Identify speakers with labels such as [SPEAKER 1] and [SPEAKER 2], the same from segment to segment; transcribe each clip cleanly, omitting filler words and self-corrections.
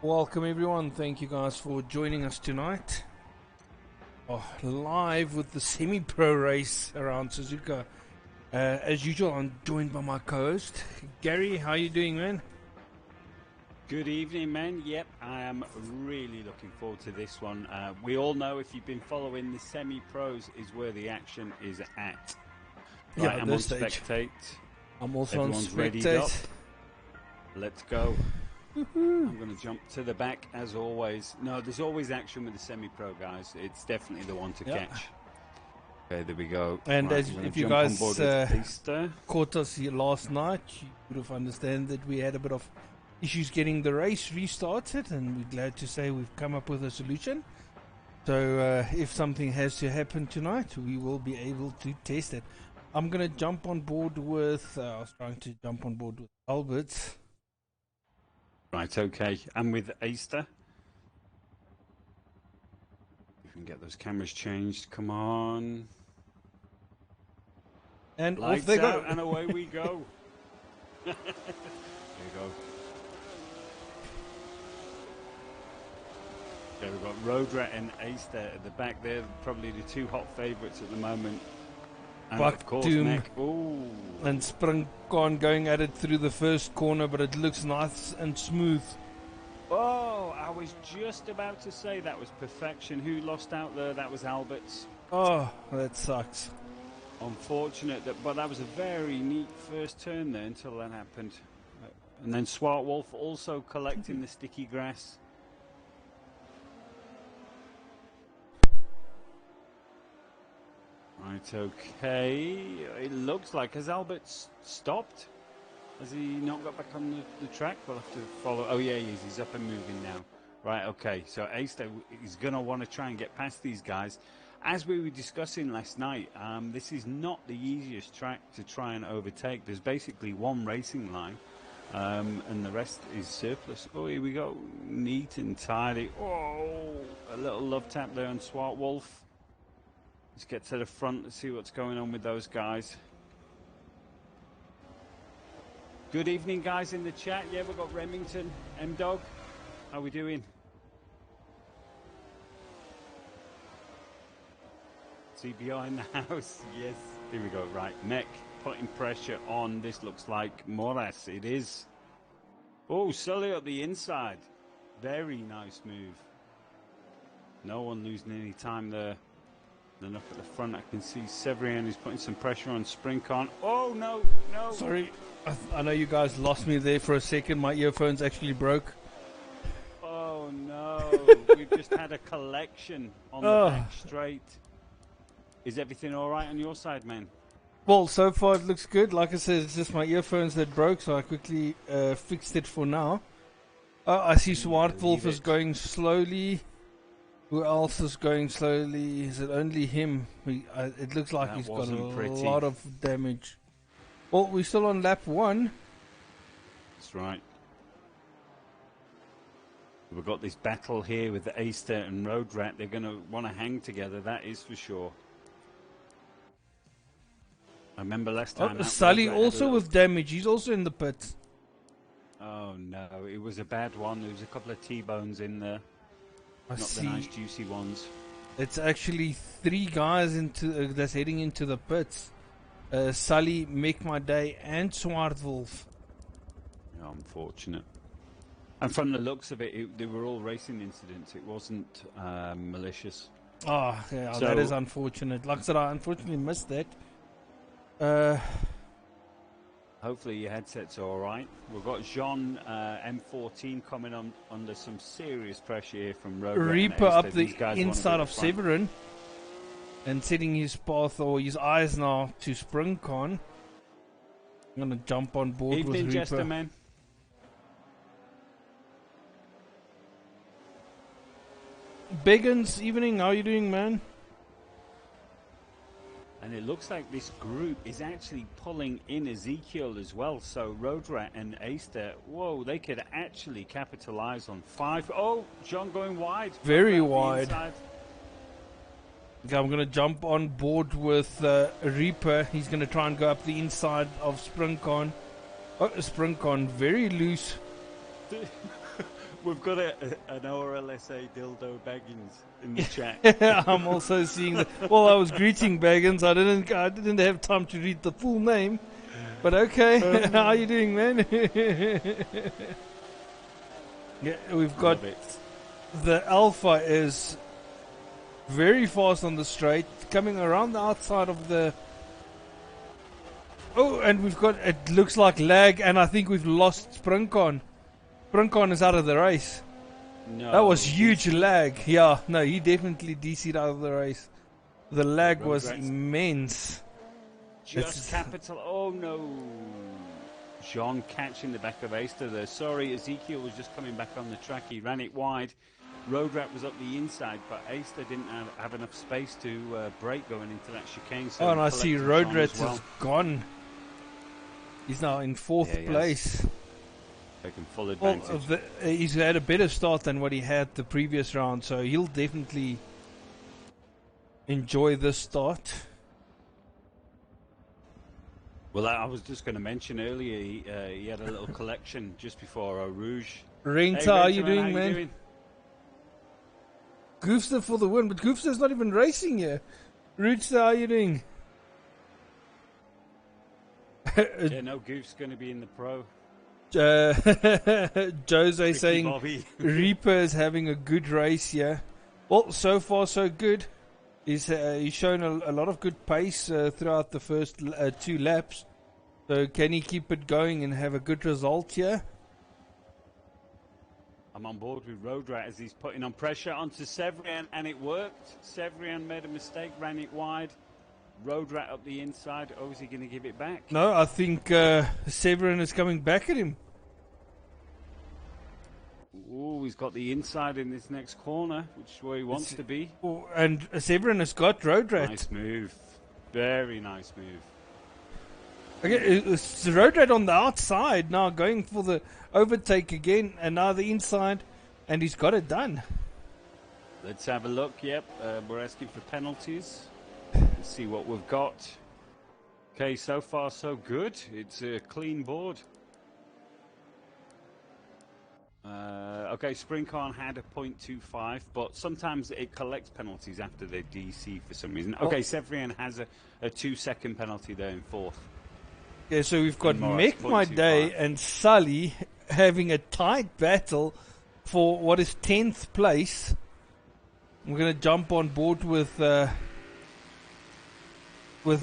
[SPEAKER 1] Welcome everyone, thank you guys for joining us tonight. Live with the semi-pro race around Suzuka. As usual, I'm joined by my co-host, Gary. How you doing, man?
[SPEAKER 2] Good evening, man. Yep, I am really looking forward to this one. We all know, if you've been following, the semi-pros is where the action is at. Right,
[SPEAKER 1] Yeah,
[SPEAKER 2] I'm on spectate.
[SPEAKER 1] I'm also
[SPEAKER 2] Everyone's
[SPEAKER 1] on
[SPEAKER 2] readied
[SPEAKER 1] spectate.
[SPEAKER 2] up. Let's go. I'm going to jump to the back as always. No, there's always action with the semi-pro guys. It's definitely the one to catch. Okay, there we go.
[SPEAKER 1] And
[SPEAKER 2] right,
[SPEAKER 1] if you guys
[SPEAKER 2] caught
[SPEAKER 1] us here last night, you would have understand that we had a bit of issues getting the race restarted, and we're glad to say we've come up with a solution. So if something has to happen tonight, we will be able to test it. I'm going to jump on board with, I was trying to jump on board with Albert.
[SPEAKER 2] Right, okay. And with Easter, you can get those cameras changed. Come on.
[SPEAKER 1] And
[SPEAKER 2] lights
[SPEAKER 1] off they
[SPEAKER 2] out,
[SPEAKER 1] go.
[SPEAKER 2] and away we go. There you go. Okay, we've got Road Rat and Easter at the back there, probably the two hot favourites at the moment. And of course, Mac. Ooh.
[SPEAKER 1] And Springcon going at it through the first corner, but it looks nice and smooth.
[SPEAKER 2] Oh, I was just about to say that was perfection. Who lost out there? That was Alberts.
[SPEAKER 1] Oh, that sucks.
[SPEAKER 2] Unfortunate, but that was a very neat first turn there until that happened. And then Swart Wolf also collecting the sticky grass. Right, okay. It looks like, has Albert stopped? Has he not got back on the track? We'll have to follow. Oh, yeah, he is. He's up and moving now. Right, okay. So Ace is going to want to try and get past these guys. As we were discussing last night, this is not the easiest track to try and overtake. There's basically one racing line, and the rest is surplus. Oh, here we go. Neat and tidy. Oh, a little love tap there on Swart Wolf. Let's get to the front. Let's see what's going on with those guys. Good evening, guys, in the chat. Yeah, we've got Remington, M-Dog. How we doing? CBI in the house. Yes. Here we go. Right. Mech putting pressure on. This looks like Moras. It is. Oh, Sully at the inside. Very nice move. No one losing any time there. Then up at the front, I can see Severian is putting some pressure on Springcon. Oh, no, no.
[SPEAKER 1] Sorry, I know you guys lost me there for a second. My earphones actually broke.
[SPEAKER 2] Oh, no. We've just had a collection on the back straight. Is everything all right on your side, man?
[SPEAKER 1] Well, so far it looks good. Like I said, it's just my earphones that broke, so I quickly fixed it for now. I see Swart Wolf is going slowly. Who else is going slowly? Is it only him? It looks like he's got a lot of damage. Well, we're still on lap 1.
[SPEAKER 2] That's right. We've got this battle here with the Easter and Road Rat. They're going to want to hang together, that is for sure. I remember last time...
[SPEAKER 1] Sully also with damage. He's also in the pits.
[SPEAKER 2] Oh, no. It was a bad one. There was a couple of T-bones in there. Not the nice juicy ones.
[SPEAKER 1] It's actually 3 guys that's heading into the pits. Sully, Make My Day, and Swart Wolf.
[SPEAKER 2] Yeah, unfortunate. And from the looks of it, they were all racing incidents. It wasn't malicious.
[SPEAKER 1] Oh, yeah, so, that is unfortunate. Like I said, I unfortunately missed that.
[SPEAKER 2] Hopefully your headset's all right. We've got Jean M14 coming on under some serious pressure here from Road
[SPEAKER 1] Reaper up the inside of Severin and setting his path or his eyes now to Springcon. I'm going to jump on board with Reaper.
[SPEAKER 2] Jester, man.
[SPEAKER 1] Biggins, evening. How are you doing, man?
[SPEAKER 2] And it looks like this group is actually pulling in Ezekiel as well. So Road Rat and Easter, whoa, they could actually capitalize on 5. Oh, John going wide.
[SPEAKER 1] Very wide. Okay, I'm going to jump on board with Reaper. He's going to try and go up the inside of Springcon. Oh, Springcon, very loose.
[SPEAKER 2] We've got an ORLSA dildo Baggins in the chat.
[SPEAKER 1] I'm also seeing that. Well, I was greeting Baggins. I didn't have time to read the full name. But okay, how are you doing, man? Yeah, we've got the Alpha is very fast on the straight, coming around the outside of the. Oh, and we've got, it looks like lag, and I think we've lost Sprinkon. Sprinkon is out of the race.
[SPEAKER 2] No,
[SPEAKER 1] That was huge lag. Yeah, no, he definitely DC'd out of the race. The lag was immense.
[SPEAKER 2] Just capital. Oh no. Jean catching the back of Aister there. Sorry, Ezekiel was just coming back on the track. He ran it wide. Road Rat was up the inside, but Aister didn't have enough space to brake going into that chicane. So
[SPEAKER 1] and I see Road Rat is gone. He's now in fourth place.
[SPEAKER 2] Taking full advantage.
[SPEAKER 1] Well, he's had a better start than what he had the previous round, so he'll definitely enjoy this start.
[SPEAKER 2] Well, I was just going to mention earlier, he had a little collection just before Rouge.
[SPEAKER 1] Renta, how are you doing, man? Goofster for the win, but Goofster's not even racing here. Rouge, how are you doing?
[SPEAKER 2] Yeah, no, Goof's going to be in the pro.
[SPEAKER 1] Jose saying
[SPEAKER 2] Bobby.
[SPEAKER 1] Reaper is having a good race here. Well, so far so good. He's shown a lot of good pace throughout the first 2 laps. So can he keep it going and have a good result here?
[SPEAKER 2] I'm on board with Road Rat as he's putting on pressure onto Severian, and it worked. Severian made a mistake, ran it wide. Road Rat up the inside. Oh, is he going to give it back?
[SPEAKER 1] No, I think Severian is coming back at him.
[SPEAKER 2] Oh, he's got the inside in this next corner, which is where he wants to be.
[SPEAKER 1] Oh, and Severian has got Road Rat.
[SPEAKER 2] Nice move. Very nice move.
[SPEAKER 1] Okay, it's Road Rat on the outside now, going for the overtake again, and now the inside, and he's got it done.
[SPEAKER 2] Let's have a look. Yep, we're asking for penalties. Let's see what we've got. Okay, so far so good. It's a clean board. Okay, Springcorn had a 0.25, but sometimes it collects penalties after they DC for some reason. Okay, Severian has a 2-second penalty there in fourth.
[SPEAKER 1] Yeah, so we've got Make My Day and Sully having a tight battle for what is 10th place. I'm going to jump on board with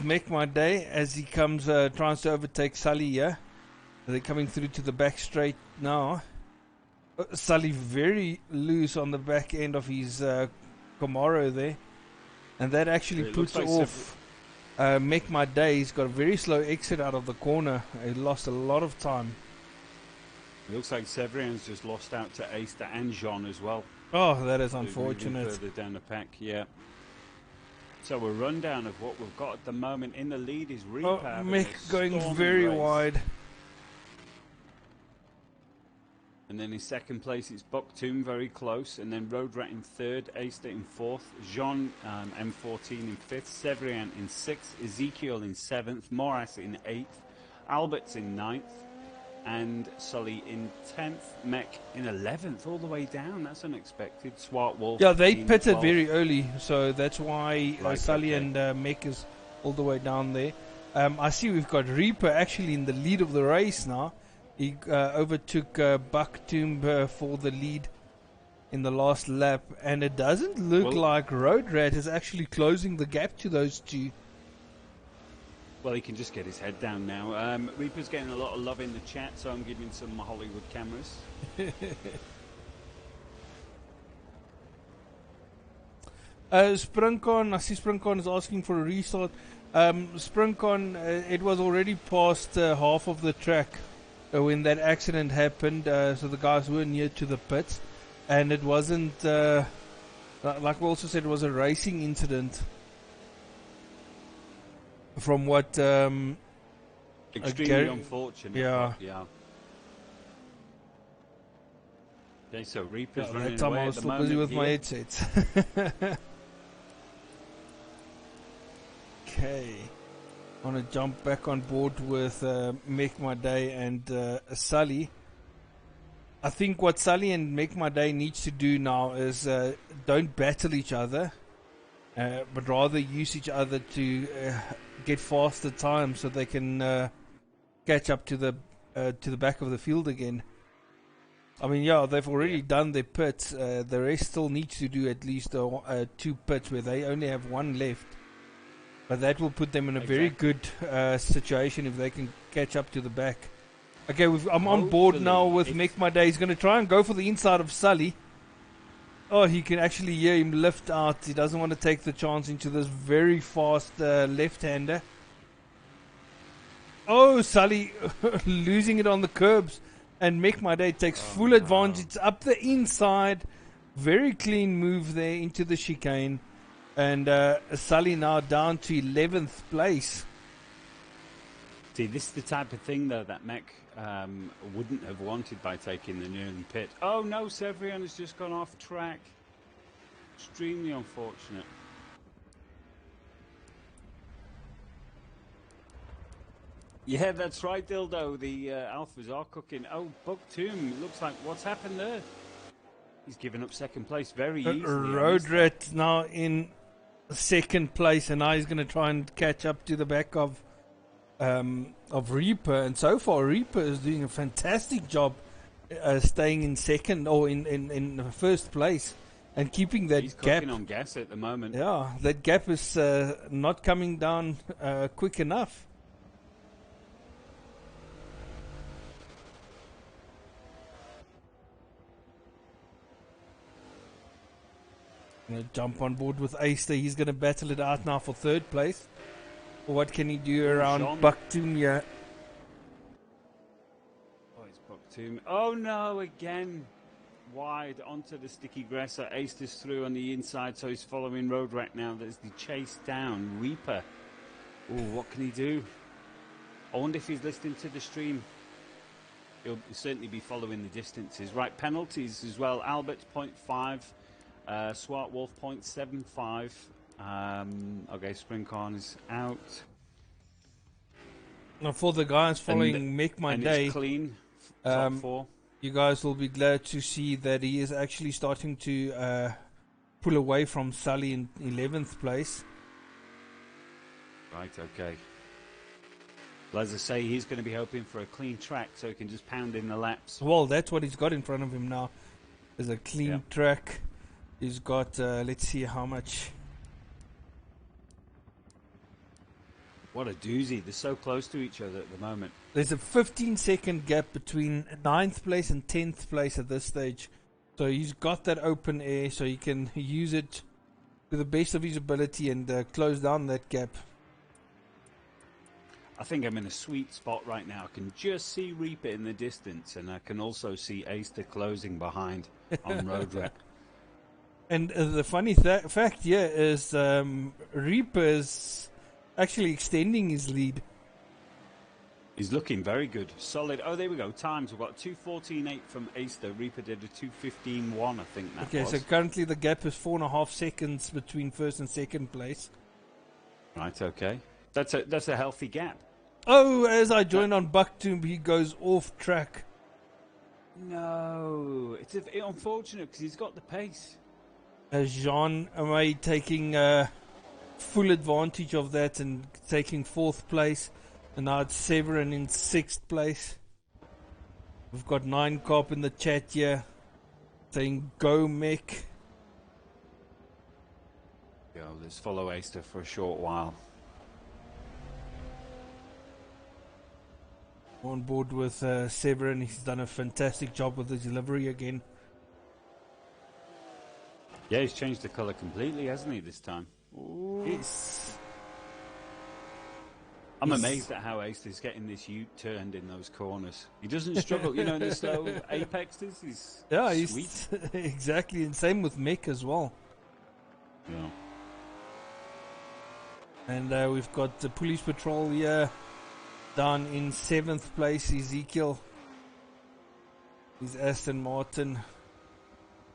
[SPEAKER 1] Make My Day as he comes, tries to overtake Sully here. They're coming through to the back straight now. Sully very loose on the back end of his Camaro there, and that actually puts off Make My Day. He's got a very slow exit out of the corner. He lost a lot of time.
[SPEAKER 2] It looks like Severian's just lost out to Aister and Jean as well.
[SPEAKER 1] Oh, that is unfortunate.
[SPEAKER 2] Further down the pack, yeah. So a rundown of what we've got at the moment. In the lead is Reaper.
[SPEAKER 1] Oh, Mick going very wide.
[SPEAKER 2] And then in second place it's Bucktoon, very close. And then Road Rat in third, Aister in fourth, Jean M14 in fifth, Severian in sixth, Ezekiel in seventh, Moras in eighth, Albert's in ninth, and Sully in 10th, Mech in 11th, all the way down. That's unexpected. Swart Wolf.
[SPEAKER 1] Yeah, they pitted very early, so that's why Sully and Mech is all the way down there. I see we've got Reaper actually in the lead of the race now. He overtook Bucktoon for the lead in the last lap, and it doesn't look like Road Rat is actually closing the gap to those two.
[SPEAKER 2] Well, he can just get his head down now. Reaper's getting a lot of love in the chat, so I'm giving some Hollywood cameras.
[SPEAKER 1] Springcon, I see Springcon is asking for a restart. Springcon, it was already past half of the track when that accident happened, so the guys were near to the pits, and it wasn't, like we also said, it was a racing incident. From what
[SPEAKER 2] extremely unfortunate.
[SPEAKER 1] Yeah.
[SPEAKER 2] Okay, so Reaper's running
[SPEAKER 1] that time
[SPEAKER 2] away
[SPEAKER 1] I was
[SPEAKER 2] at the
[SPEAKER 1] still
[SPEAKER 2] moment
[SPEAKER 1] busy with
[SPEAKER 2] here.
[SPEAKER 1] my headsets. Okay, I want to jump back on board with Make My Day and Sully. I think what Sully and Make My Day needs to do now is don't battle each other, but rather use each other to get faster time so they can catch up to the back of the field again. I mean, yeah, they've already done their pits. The rest still needs to do at least 2 pits where they only have 1 left. But that will put them in a very good situation if they can catch up to the back. Okay, I'm on board now with Make My Day. He's going to try and go for the inside of Sully. Oh, he can actually hear him lift out. He doesn't want to take the chance into this very fast left-hander. Oh, Sully losing it on the curbs. And Make My Day takes full advantage up the inside. Very clean move there into the chicane. And Sully now down to 11th place.
[SPEAKER 2] See, this is the type of thing, though, that Mech wouldn't have wanted by taking the nearly pit. Oh, no, Severian has just gone off track. Extremely unfortunate. Yeah, that's right, Dildo. The Alphas are cooking. Oh, Bugtoom. It looks like what's happened there? He's given up second place very easily.
[SPEAKER 1] Road Rat now in second place, and now he's going to try and catch up to the back of Reaper. And so far, Reaper is doing a fantastic job staying in second or in first place and keeping that
[SPEAKER 2] He's
[SPEAKER 1] gap.
[SPEAKER 2] cooking on gas at the moment.
[SPEAKER 1] Yeah, that gap is not coming down quick enough. Gonna jump on board with Aster. He's gonna battle it out now for third place. What can he do around Bugtoom here?
[SPEAKER 2] Oh, it's Bugtoom. Oh no, again. Wide onto the sticky grass. Aster's through on the inside, so he's following Road Rat now. There's the chase down. Reaper. Oh, what can he do? I wonder if he's listening to the stream. He'll certainly be following the distances. Right, penalties as well. Albert 0.5. Swart Wolf 0.75. Okay, Springcorn is out.
[SPEAKER 1] Now for the guys following Make My Day,
[SPEAKER 2] it's clean. Top 4.
[SPEAKER 1] You guys will be glad to see that he is actually starting to pull away from Sully in 11th place.
[SPEAKER 2] Right, okay. Well, as I say, he's going to be hoping for a clean track so he can just pound in the laps.
[SPEAKER 1] Well, that's what he's got in front of him now. Is a clean track. He's got, let's see how much.
[SPEAKER 2] What a doozy. They're so close to each other at the moment.
[SPEAKER 1] There's a 15-second gap between 9th place and 10th place at this stage. So he's got that open air so he can use it to the best of his ability and close down that gap.
[SPEAKER 2] I think I'm in a sweet spot right now. I can just see Reaper in the distance, and I can also see Aster closing behind on Road Rat.
[SPEAKER 1] And the funny fact here is Reaper is actually extending his lead.
[SPEAKER 2] He's looking very good. Solid. Oh, there we go. Times. We've got 2:14.8 from Aster. Reaper did a 2:15.1, I think that was.
[SPEAKER 1] Okay, so currently the gap is 4.5 seconds between first and second place.
[SPEAKER 2] Right, okay. That's a healthy gap.
[SPEAKER 1] Oh, as I join on Bugtoom, he goes off track.
[SPEAKER 2] No. It's unfortunate because he's got the pace.
[SPEAKER 1] Jean Amay taking full advantage of that and taking 4th place. And now it's Severin in 6th place. We've got 9 Cop in the chat here saying go Mech.
[SPEAKER 2] Go, let's follow Aster for a short while.
[SPEAKER 1] On board with Severin. He's done a fantastic job with the delivery again.
[SPEAKER 2] Yeah, he's changed the colour completely, hasn't he, this time? Ooh.
[SPEAKER 1] Yes.
[SPEAKER 2] I'm amazed at how Aster's getting this U-turned in those corners. He doesn't struggle, you know, in the slow apexes. He's sweet.
[SPEAKER 1] Exactly, and same with Mick as well.
[SPEAKER 2] Yeah.
[SPEAKER 1] And we've got the police patrol here down in 7th place. Ezekiel is Aston Martin.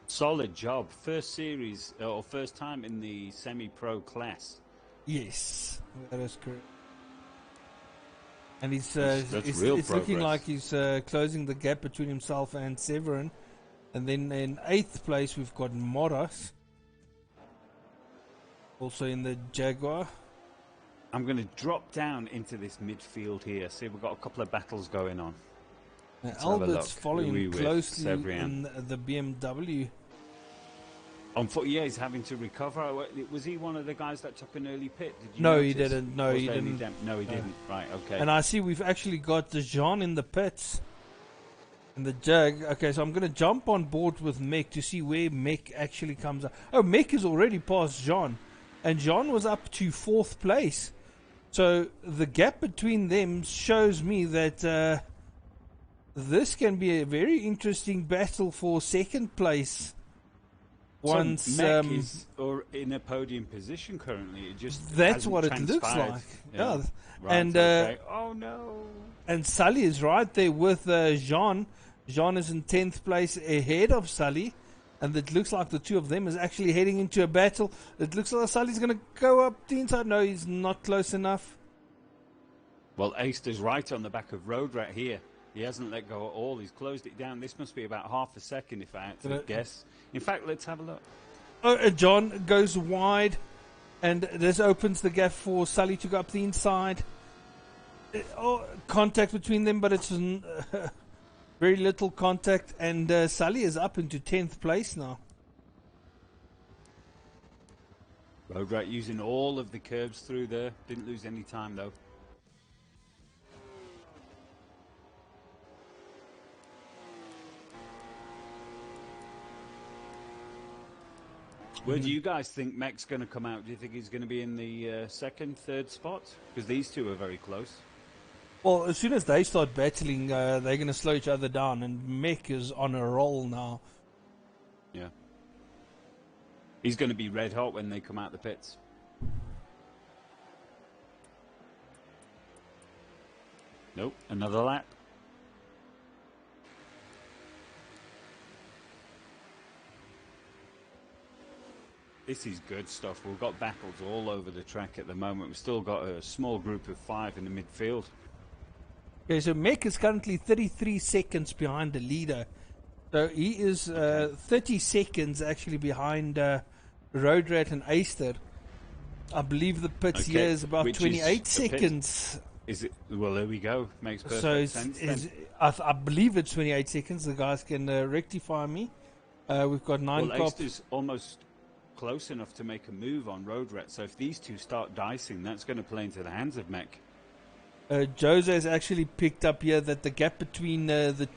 [SPEAKER 2] Solid job. First series, or first time in the semi-pro class.
[SPEAKER 1] Yes, that is correct. And he's
[SPEAKER 2] that's real
[SPEAKER 1] it's looking
[SPEAKER 2] progress.
[SPEAKER 1] like he's closing the gap between himself and Severin. And then in 8th place we've got Moras, also in the Jaguar.
[SPEAKER 2] I'm going to drop down into this midfield here. See, we've got a couple of battles going on.
[SPEAKER 1] Albert's following closely
[SPEAKER 2] Severian?
[SPEAKER 1] in the BMW.
[SPEAKER 2] On foot, yeah, he's having to recover. Was he one of the guys that took an early pit? Did you
[SPEAKER 1] No,
[SPEAKER 2] notice?
[SPEAKER 1] he didn't. No, he didn't.
[SPEAKER 2] No, he didn't. Right, okay.
[SPEAKER 1] And I see we've actually got the Jean in the pits. And the Jag. Okay, so I'm going to jump on board with Mick to see where Mick actually comes up. Oh, Mick is already past Jean. And Jean was up to 4th place. So the gap between them shows me that this can be a very interesting battle for 2nd place. Once
[SPEAKER 2] so Mick is in a podium position currently. It just
[SPEAKER 1] that's what it
[SPEAKER 2] transpired.
[SPEAKER 1] looks like. Yeah.
[SPEAKER 2] Right,
[SPEAKER 1] And
[SPEAKER 2] okay. Oh no.
[SPEAKER 1] And Sully is right there with Jean. Jean is in 10th place ahead of Sully. And it looks like the two of them is actually heading into a battle. It looks like Sully's going to go up the inside. No, he's not close enough.
[SPEAKER 2] Well, Aister's right on the back of Road Rat here. He hasn't let go at all. He's closed it down. This must be about half a second, if I had to guess. In fact, let's have a look.
[SPEAKER 1] Oh, John goes wide. And this opens the gap for Sully to go up the inside. Contact between them, but it's very little contact. And Sully is up into 10th place now.
[SPEAKER 2] Road Rat using all of the curbs through there. Didn't lose any time, though. Where do you guys think Mech's going to come out? Do you think he's going to be in the second, third spot? Because these two are very close.
[SPEAKER 1] Well, as soon as they start battling, they're going to slow each other down, and Mech is on a roll now.
[SPEAKER 2] Yeah. He's going to be red hot when they come out the pits. Nope, another lap. This is good stuff. We've got battles all over the track at the moment. We've still got a small group of 5 in the midfield.
[SPEAKER 1] Okay, so Mech is currently 33 seconds behind the leader. So he is 30 seconds actually behind Road Rat and Aister. I believe the pits here is about 28 seconds.
[SPEAKER 2] Is it? Well, there we go. Makes perfect sense.
[SPEAKER 1] I believe it's 28 seconds. The guys can rectify me. We've got 9 cops.
[SPEAKER 2] Aister's almost close enough to make a move on Road Rat. So if these two start dicing, that's going to play into the hands of Mech.
[SPEAKER 1] Jose has actually picked up here that the gap between the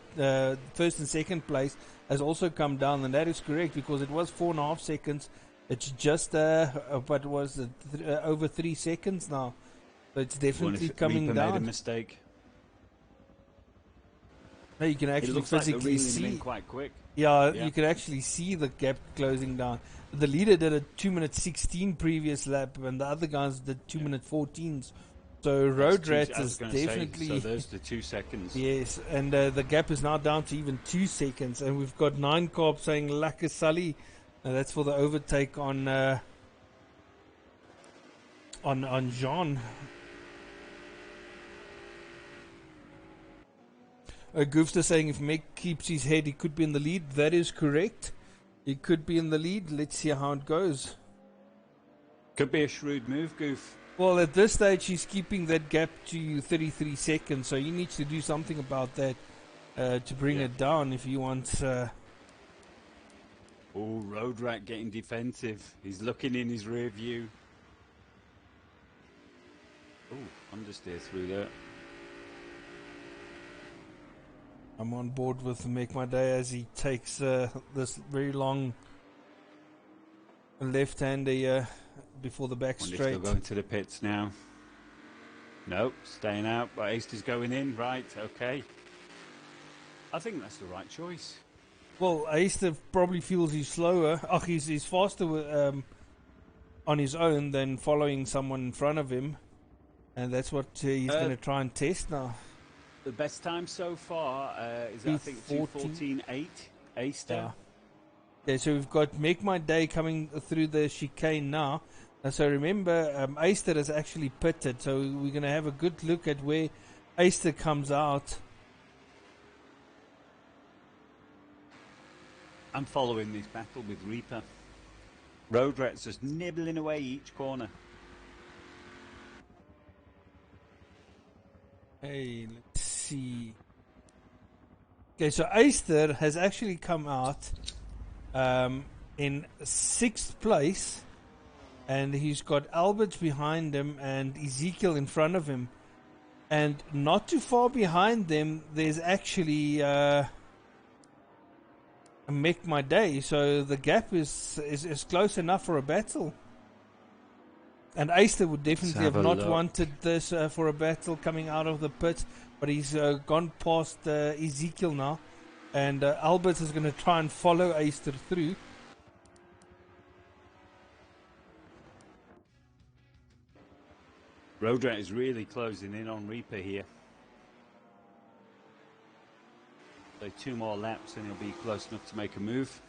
[SPEAKER 1] first and second place has also come down, and that is correct because it was 4.5 seconds. It's just but was over 3 seconds now. So it's definitely coming down.
[SPEAKER 2] Made a mistake.
[SPEAKER 1] No, you can actually physically see.
[SPEAKER 2] Quite quick.
[SPEAKER 1] Yeah, you can actually see the gap closing down. The leader did a 2:16 previous lap, and the other guys did 2:14s. So Road Rat is definitely.
[SPEAKER 2] So there's the 2 seconds.
[SPEAKER 1] Yes, and the gap is now down to even 2 seconds, and we've got 9 carbs saying Lacka Sully. That's for the overtake on Jean. Goofster saying if Mick keeps his head, he could be in the lead. That is correct. He could be in the lead. Let's see how it goes.
[SPEAKER 2] Could be a shrewd move, Goof.
[SPEAKER 1] Well, at this stage, he's keeping that gap to 33 seconds, so he needs to do something about that to bring it down if he wants... Oh,
[SPEAKER 2] Road Rat getting defensive. He's looking in his rear view. Oh, understeer through there.
[SPEAKER 1] I'm on board with Make My Day as he takes this very long left-hander before the back straight.
[SPEAKER 2] They're going to the pits now. Nope, staying out, but Ace is going in. Right, okay. I think that's the right choice.
[SPEAKER 1] Well, Aister probably feels he's slower. He's faster on his own than following someone in front of him. And that's what he's going to try and test now.
[SPEAKER 2] The best time so far is, I think, 2:14.8. Aister.
[SPEAKER 1] Yeah, so we've got Make My Day coming through the chicane now. So remember, Aister has actually pitted. So we're going to have a good look at where Aister comes out.
[SPEAKER 2] I'm following this battle with Reaper. Road Rat's just nibbling away each corner.
[SPEAKER 1] Hey, let's see. Okay, so Aister has actually come out in 6th place, and he's got Albert behind him and Ezekiel in front of him. And not too far behind them, there's actually Make My Day, so the gap is close enough for a battle. And Aister would definitely have not wanted this for a battle coming out of the pit, but he's gone past Ezekiel now, and Albert is going to try and follow Aister through.
[SPEAKER 2] Road Rat is really closing in on Reaper here. So 2 more laps and he'll be close enough to make a move.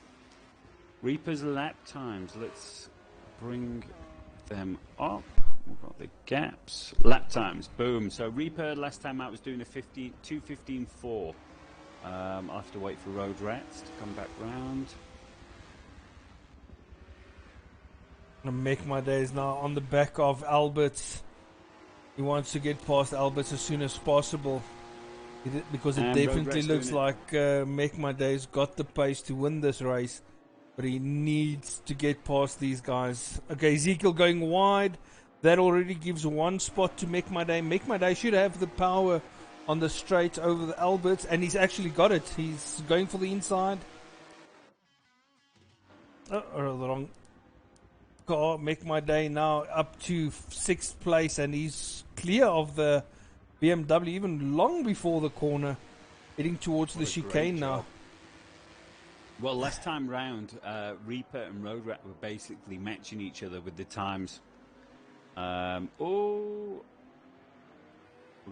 [SPEAKER 2] Reaper's lap times, let's bring them up. We've got the gaps. Lap times, boom. So Reaper last time out was doing a 2:15.4. I'll have to wait for Road Rats to come back round.
[SPEAKER 1] I'm gonna Make My Days now on the back of Albert's. He wants to get past Albert's as soon as possible, because it definitely looks like Make My Day's got the pace to win this race, but he needs to get past these guys. Okay, Ezekiel going wide. That already gives 1 spot to Make My Day. Make My Day should have the power on the straight over the Alberts, and he's actually got it. He's going for the inside. Oh, the wrong car. Make My Day now up to 6th place, and he's clear of the BMW even long before the corner, heading towards the chicane now.
[SPEAKER 2] Well, last time round, Reaper and Road Rat were basically matching each other with the times. We've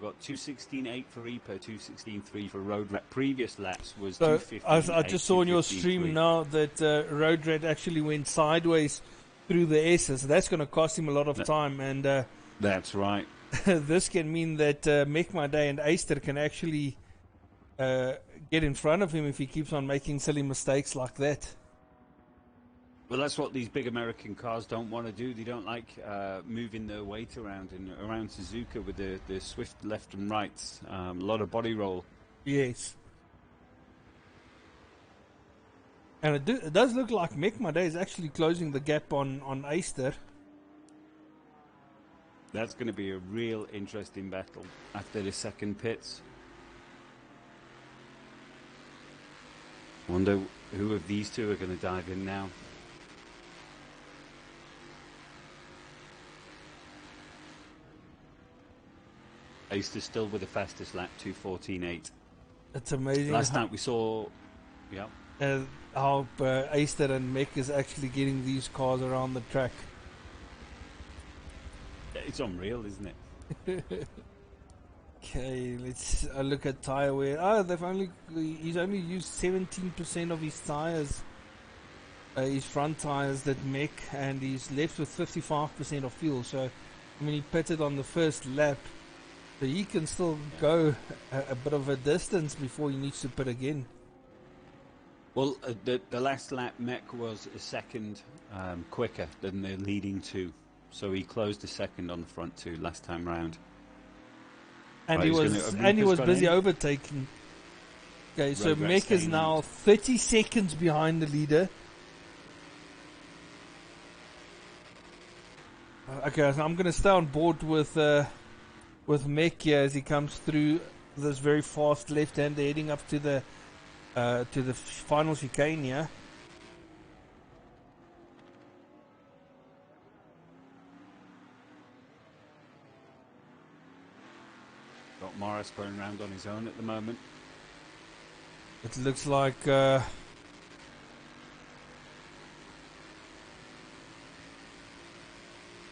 [SPEAKER 2] got 2:16.8 for Reaper, 2:16.3 for Road Rat. Previous laps was 2:15.
[SPEAKER 1] I just saw on your stream now that Road Rat actually went sideways through the S's. So that's going to cost him a lot of time, and
[SPEAKER 2] that's right.
[SPEAKER 1] This can mean that Make My Day and Aister can actually get in front of him if he keeps on making silly mistakes like that.
[SPEAKER 2] Well, that's what these big American cars don't want to do. They don't like moving their weight around, and around Suzuka with the swift left and rights. A lot of body roll.
[SPEAKER 1] Yes. And it does look like Make My Day is actually closing the gap on Aister.
[SPEAKER 2] That's going to be a real interesting battle after the second pits. Wonder who of these two are going to dive in now. Aister still with the fastest lap, 2:14.8.
[SPEAKER 1] It's amazing.
[SPEAKER 2] Last night we saw,
[SPEAKER 1] how Aister and Mick is actually getting these cars around the track.
[SPEAKER 2] It's unreal, isn't it?
[SPEAKER 1] Okay, let's look at tire wear. Oh, he's only used 17% of his tires, his front tires that Mick, and he's left with 55% of fuel. So, I mean, he pitted on the first lap. So he can still go a bit of a distance before he needs to pit again.
[SPEAKER 2] Well, the last lap, Mech was a second quicker than the leading two, so he closed a second on the front two last time round.
[SPEAKER 1] And he was busy overtaking. Okay, so Mech is now 30 seconds behind the leader. Okay, so I'm going to stay on board with Mech here as he comes through this very fast left-hander heading up to the final chicane here.
[SPEAKER 2] Got Morris going around on his own at the moment.
[SPEAKER 1] It looks like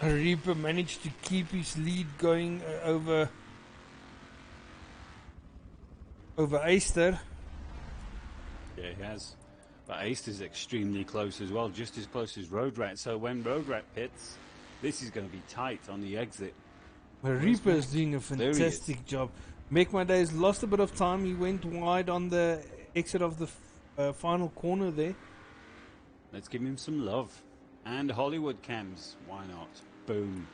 [SPEAKER 1] Reaper managed to keep his lead going over Aister.
[SPEAKER 2] Yeah, he has. But Aister's extremely close as well, just as close as Road Rat. So when Road Rat pits, this is going to be tight on the exit.
[SPEAKER 1] But Reaper is doing a fantastic job. Make My Day's lost a bit of time. He went wide on the exit of the final corner there.
[SPEAKER 2] Let's give him some love. And Hollywood cams. Why not? Boom.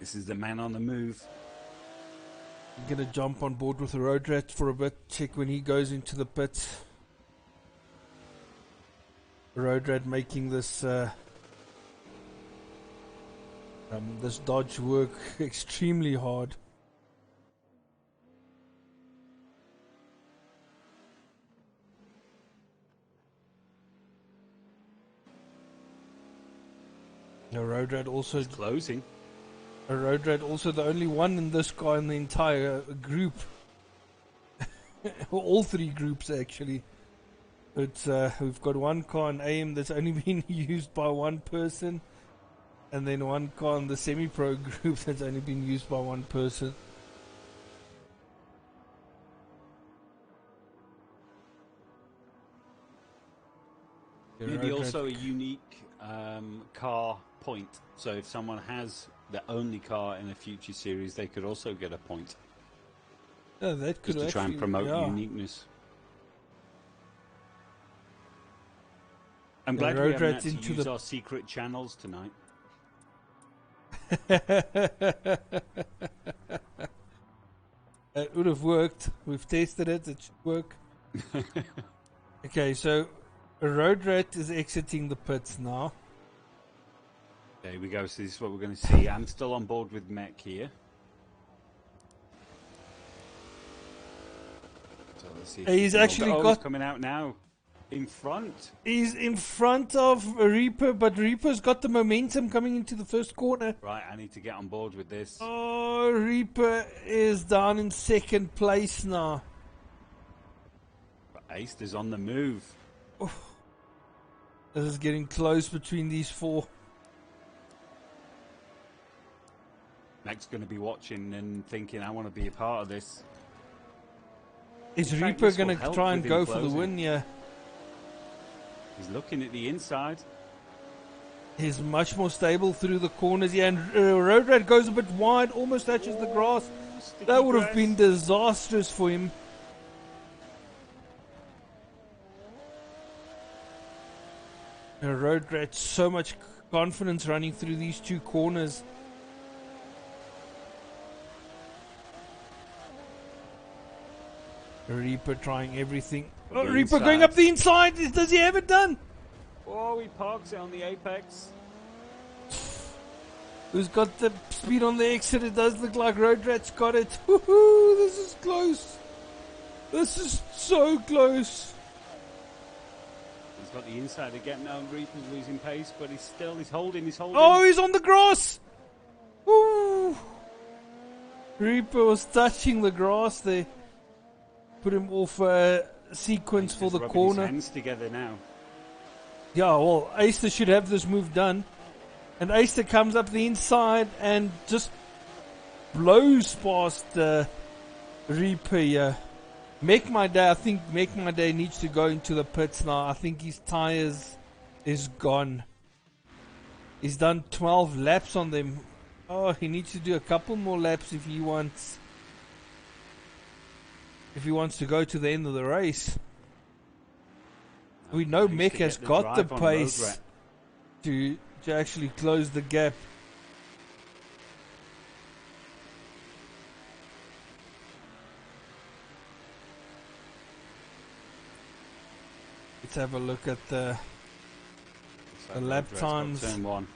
[SPEAKER 2] This is the man on the move.
[SPEAKER 1] I'm going to jump on board with the Road Rat for a bit. Check when he goes into the pits. Road Rat making this this dodge work extremely hard. The Road Rat also
[SPEAKER 2] It's closing.
[SPEAKER 1] A Road Rat also the only one in this car in the entire group. All three groups actually. It's we've got one car in AM that's only been used by one person, and then one car in the semi-pro group that's only been used by one person.
[SPEAKER 2] Maybe also a unique car point. So if someone has the only car in a future series, they could also get a point.
[SPEAKER 1] Yeah, that could
[SPEAKER 2] just to try and promote
[SPEAKER 1] yeah.
[SPEAKER 2] uniqueness. I'm glad we haven't had to use our secret channels tonight.
[SPEAKER 1] It would have worked. We've tested it. It should work. Okay, so a Road Rat is exiting the pits now.
[SPEAKER 2] There we go. So this is what we're going to see. I'm still on board with Mech here. So let's see.
[SPEAKER 1] He's actually
[SPEAKER 2] he's coming out now. In front.
[SPEAKER 1] He's in front of Reaper, but Reaper's got the momentum coming into the first corner.
[SPEAKER 2] Right, I need to get on board with this.
[SPEAKER 1] Oh, Reaper is down in second place now.
[SPEAKER 2] But Ace is on the move.
[SPEAKER 1] Oh. This is getting close between these four.
[SPEAKER 2] Mech's going to be watching and thinking, I want to be a part of this.
[SPEAKER 1] Is Reaper going to try and go for the win? Yeah.
[SPEAKER 2] He's looking at the inside.
[SPEAKER 1] He's much more stable through the corners. Yeah, and Road Rat goes a bit wide, almost touches the grass. That would have been disastrous for him. Road Rat, so much confidence running through these two corners. Reaper trying everything. Oh, Reaper going up the inside. Does he have it done?
[SPEAKER 2] Oh, he parks it on the apex.
[SPEAKER 1] Who's got the speed on the exit? It does look like Road Rat's got it. Woohoo! This is close. This is so close.
[SPEAKER 2] He's got the inside again now. Reaper's losing pace, but he's holding.
[SPEAKER 1] Oh, he's on the grass. Woo! Reaper was touching the grass there. Put him off sequence for the corner.
[SPEAKER 2] His hands together now.
[SPEAKER 1] Yeah, well, Acer should have this move done. And Acer comes up the inside and just blows past Reaper here. Make My Day, I think Make My Day needs to go into the pits now. I think his tires is gone. He's done 12 laps on them. Oh, he needs to do a couple more laps if he wants to go to the end of the race. We know Mech has got the pace to actually close the gap. Let's have a look at the lap times.
[SPEAKER 2] Turn one.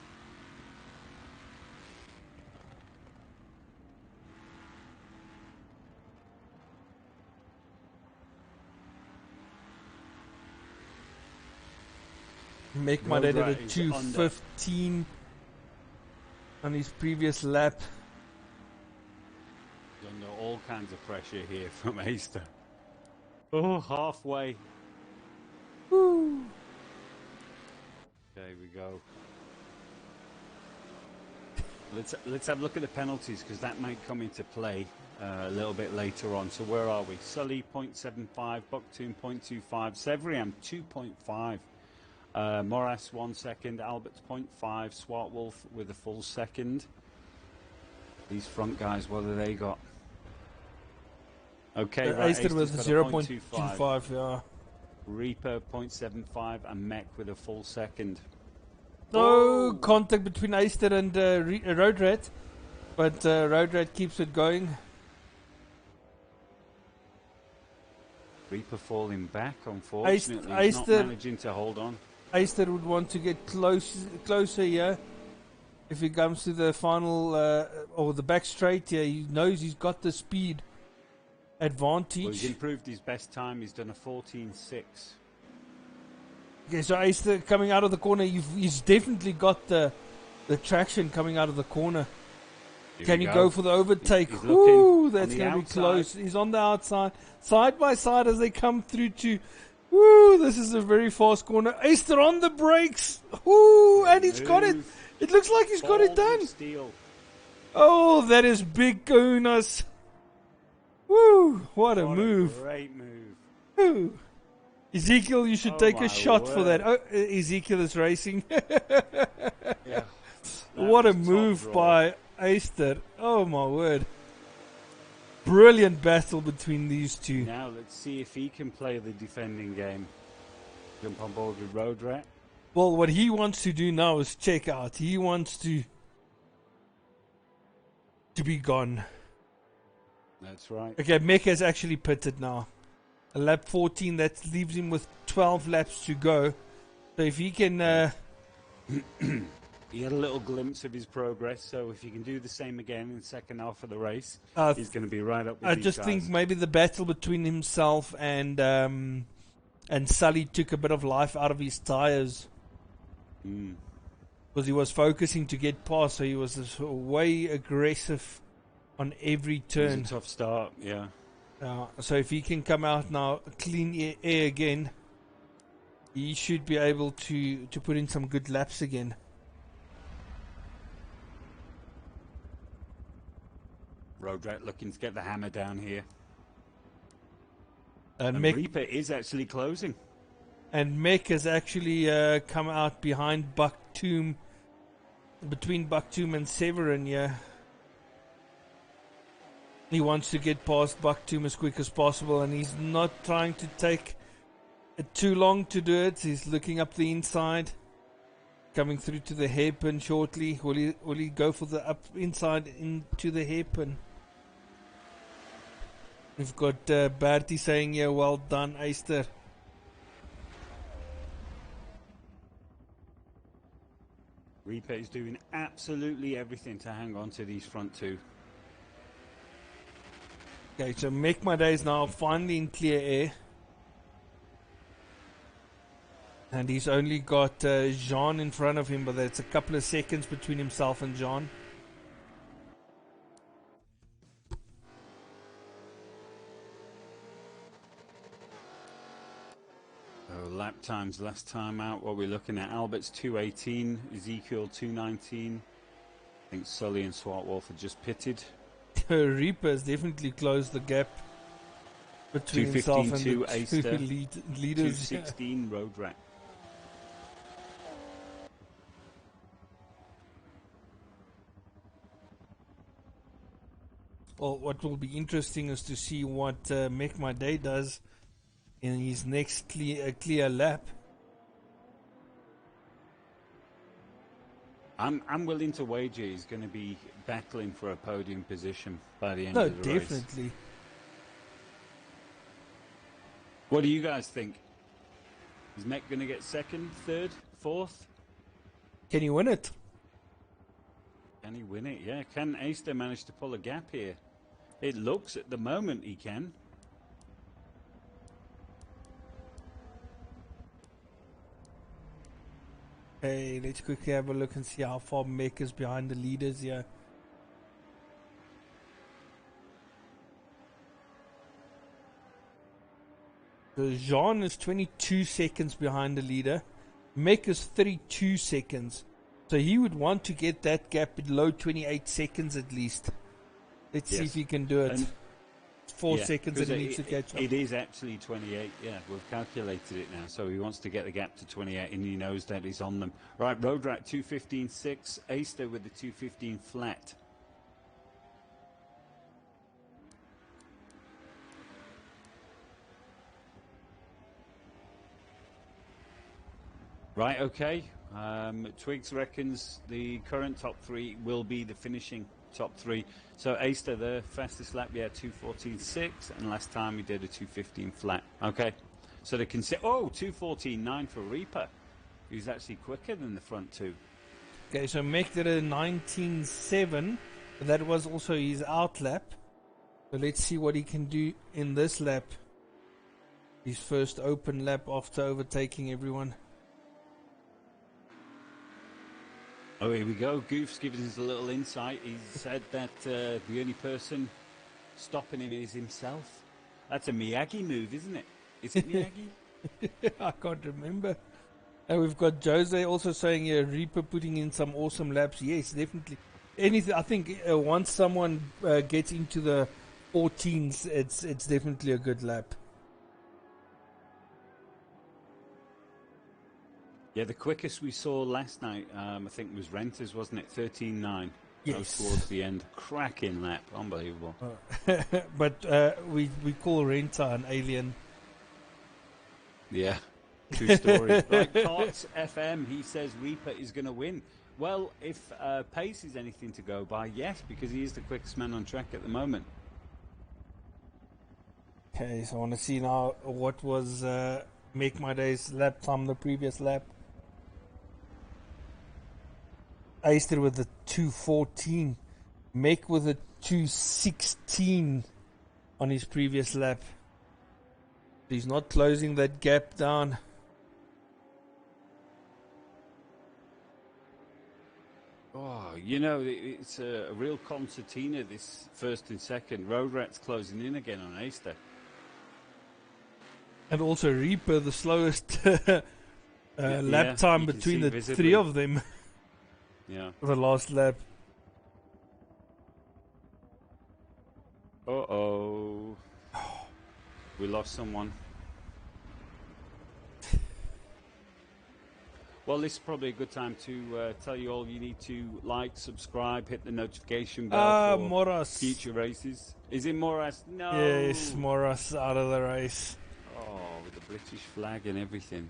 [SPEAKER 1] Make My Day did a 2:15 on his previous lap.
[SPEAKER 2] He's under all kinds of pressure here from Aster. Oh, halfway.
[SPEAKER 1] Woo.
[SPEAKER 2] There we go. Let's have a look at the penalties, because that might come into play a little bit later on. So where are we? Sully 0.75, Bucktoon 0.25, Severian 2.5. Morass 1 second, Albert's 0.5, Swart Wolf with a full second. These front guys, what have they got? Okay, right.
[SPEAKER 1] Aister with 0.25, yeah.
[SPEAKER 2] Reaper 0.75 and Mech with a full second.
[SPEAKER 1] No contact between Aister and Road Rat, but Road Rat keeps it going.
[SPEAKER 2] Reaper falling back, unfortunately. He's not managing to hold on.
[SPEAKER 1] Aister would want to get closer here. If he comes to the final or the back straight here, he knows he's got the speed advantage.
[SPEAKER 2] Well, he's improved his best time. He's done a 14.6.
[SPEAKER 1] Okay, so Aister coming out of the corner, he's definitely got the traction coming out of the corner. Can you go for the overtake? Ooh, that's going to be close. He's on the outside, side by side as they come through to. Ooh, this is a very fast corner. Aister on the brakes. Ooh, and he's got it. It looks like he's got it done.
[SPEAKER 2] Steel.
[SPEAKER 1] Oh, that is big kahunas. Woo, what a move.
[SPEAKER 2] Great move.
[SPEAKER 1] Ooh. Ezekiel, you should take a shot for that. Oh, Ezekiel is racing.
[SPEAKER 2] Yeah.
[SPEAKER 1] What a move by Aister. Oh, my word. Brilliant battle between these two.
[SPEAKER 2] Now let's see if he can play the defending game. Jump on board with Road Rat.
[SPEAKER 1] Well, what he wants to do now is check out. He wants to be gone.
[SPEAKER 2] That's right.
[SPEAKER 1] Okay, Mech has actually pitted now. A lap 14, that leaves him with 12 laps to go. So if he can...
[SPEAKER 2] He had a little glimpse of his progress, so if he can do the same again in the second half of the race, he's going to be right up with
[SPEAKER 1] I
[SPEAKER 2] these
[SPEAKER 1] just
[SPEAKER 2] guys.
[SPEAKER 1] think maybe the battle between himself and Sully took a bit of life out of his tyres. Because he was focusing to get past, so he was way aggressive on every turn.
[SPEAKER 2] It was a tough start, yeah.
[SPEAKER 1] So if he can come out now, clean air again, he should be able to put in some good laps again.
[SPEAKER 2] Road Rat looking to get the hammer down here.
[SPEAKER 1] And
[SPEAKER 2] Reaper is actually closing.
[SPEAKER 1] And Mech has actually come out behind Bucktoom, between Bucktoom and Severin, yeah. He wants to get past Bucktoom as quick as possible, and he's not trying to take it too long to do it. He's looking up the inside, coming through to the hairpin shortly. Will he go for the up inside into the hairpin? We've got Bertie saying, yeah, well done, Aister.
[SPEAKER 2] Reaper is doing absolutely everything to hang on to these front two.
[SPEAKER 1] Okay, so Make My Day is now finally in clear air. And he's only got Jean in front of him, but there's a couple of seconds between himself and Jean.
[SPEAKER 2] Lap times last time out, what we're looking at, Albert's 2:18, Ezekiel 2:19. I think Sully and Swart Wolf have just pitted.
[SPEAKER 1] Reaper has definitely closed the gap between himself and the
[SPEAKER 2] Aister,
[SPEAKER 1] two leaders.
[SPEAKER 2] 2:16 Road Rat.
[SPEAKER 1] Well, what will be interesting is to see what Make My Day does in his next clear lap.
[SPEAKER 2] I'm willing to wager he's going to be battling for a podium position by the end of the race.
[SPEAKER 1] No, definitely.
[SPEAKER 2] What do you guys think? Is Mech going to get second, third, fourth?
[SPEAKER 1] Can he win it?
[SPEAKER 2] Can he win it? Yeah. Can Aister manage to pull a gap here? It looks at the moment he can.
[SPEAKER 1] Hey, let's quickly have a look and see how far Mech is behind the leaders here. So Jean is 22 seconds behind the leader. Mech is 32 seconds. So he would want to get that gap below 28 seconds at least. Let's see if he can do it. 4 seconds that he needs to catch up.
[SPEAKER 2] It is actually 28, yeah. We've calculated it now. So he wants to get the gap to 28, and he knows that he's on them. Right, Road Rat 2:15.6, Aister with the 2:15 flat. Right, okay. Twigs reckons the current top 3 will be the finishing top 3. So Aister, the fastest lap, 2:14.6, and last time he did a 2:15 flat. Okay, so they can say, 2:14.9 for Reaper, who's actually quicker than the front 2.
[SPEAKER 1] Okay, so Mick did a 19.7. That was also his out lap. So let's see what he can do in this lap. His first open lap after overtaking everyone.
[SPEAKER 2] Oh, here we go. Goof's giving us a little insight. He said that the only person stopping him is himself. That's a Miyagi move, isn't it? Is it Miyagi?
[SPEAKER 1] I can't remember. And we've got Jose also saying here, Reaper putting in some awesome laps. Yes, definitely. Anything. I think once someone gets into the 14s, it's definitely a good lap.
[SPEAKER 2] Yeah, the quickest we saw last night, I think, was Renters, wasn't it? 13.9.
[SPEAKER 1] Yes.
[SPEAKER 2] That was towards the end. Cracking lap. Unbelievable.
[SPEAKER 1] But we call Renta an alien.
[SPEAKER 2] Yeah, true story. Right, Carts FM, he says Reaper is going to win. Well, if pace is anything to go by, yes, because he is the quickest man on track at the moment.
[SPEAKER 1] Okay, so I want to see now what was Make My Day's lap time the previous lap. Aister with the 2:14. Make with a 2:16 on his previous lap. He's not closing that gap down.
[SPEAKER 2] Oh, you know, it's a real concertina, this first and second. Road Rat's closing in again on Aister.
[SPEAKER 1] And also Reaper, the slowest lap time between the
[SPEAKER 2] visibly.
[SPEAKER 1] 3 of them.
[SPEAKER 2] Yeah.
[SPEAKER 1] The last lap.
[SPEAKER 2] Uh-oh. We lost someone. Well, this is probably a good time to tell you all you need to like, subscribe, hit the notification bell for
[SPEAKER 1] Moras.
[SPEAKER 2] future races. Is it Moras? No.
[SPEAKER 1] Yes, Moras out of the race.
[SPEAKER 2] Oh, with the British flag and everything.